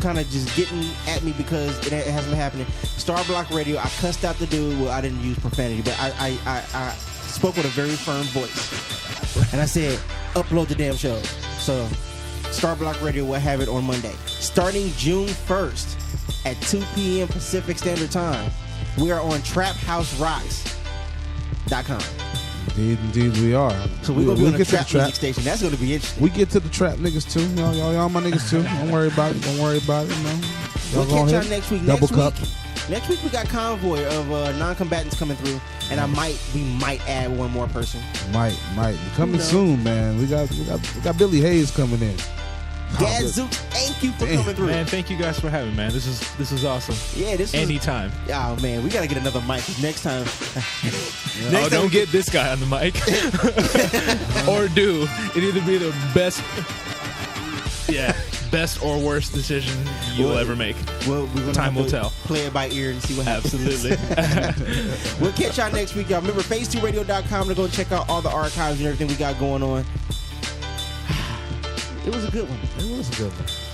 kind of just getting at me because it hasn't been happening. Star Block Radio, I cussed out the dude. Well, I didn't use profanity, but I spoke with a very firm voice. And I said, upload the damn show. So Star Block Radio will have it on Monday. Starting June 1st at 2 p.m. Pacific Standard Time, we are on TrapHouseRocks.com. Indeed we are. So we're going to be on a trap music station. That's going to be interesting. We get to the trap niggas too. Y'all my niggas too. Don't worry about it. You know. We'll catch y'all next week. Next week we got convoy of non-combatants coming through, and we might add one more person. Might coming soon, man. We got Billy Hayes coming in. Gadzooks, thank you for coming through. Man, thank you guys for having me, man. This is awesome. Yeah, anytime. Oh man, we gotta get another mic next time. Don't get this guy on the mic. Or do. It either be the best or worst decision you'll ever make. Well, time will tell. Play it by ear and see what happens. Absolutely. We'll catch y'all next week, y'all. Remember, phase2radio.com to go check out all the archives and everything we got going on. It was a good one.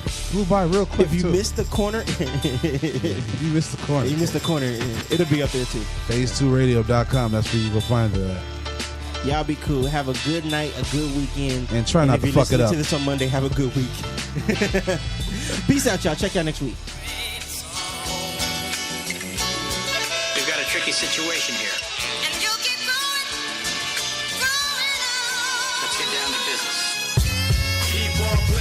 Flew by real quick. If you missed the corner, you missed the corner. It'll be up there too. Phase2radio.com. That's where you go find it at. Y'all be cool. Have a good night, a good weekend, and try not to fuck it up. If you're listening to this on Monday, have a good week. Peace out, y'all. Check y'all next week. We've got a tricky situation here. And you'll keep growing on. Let's get down to business. Keep on playing.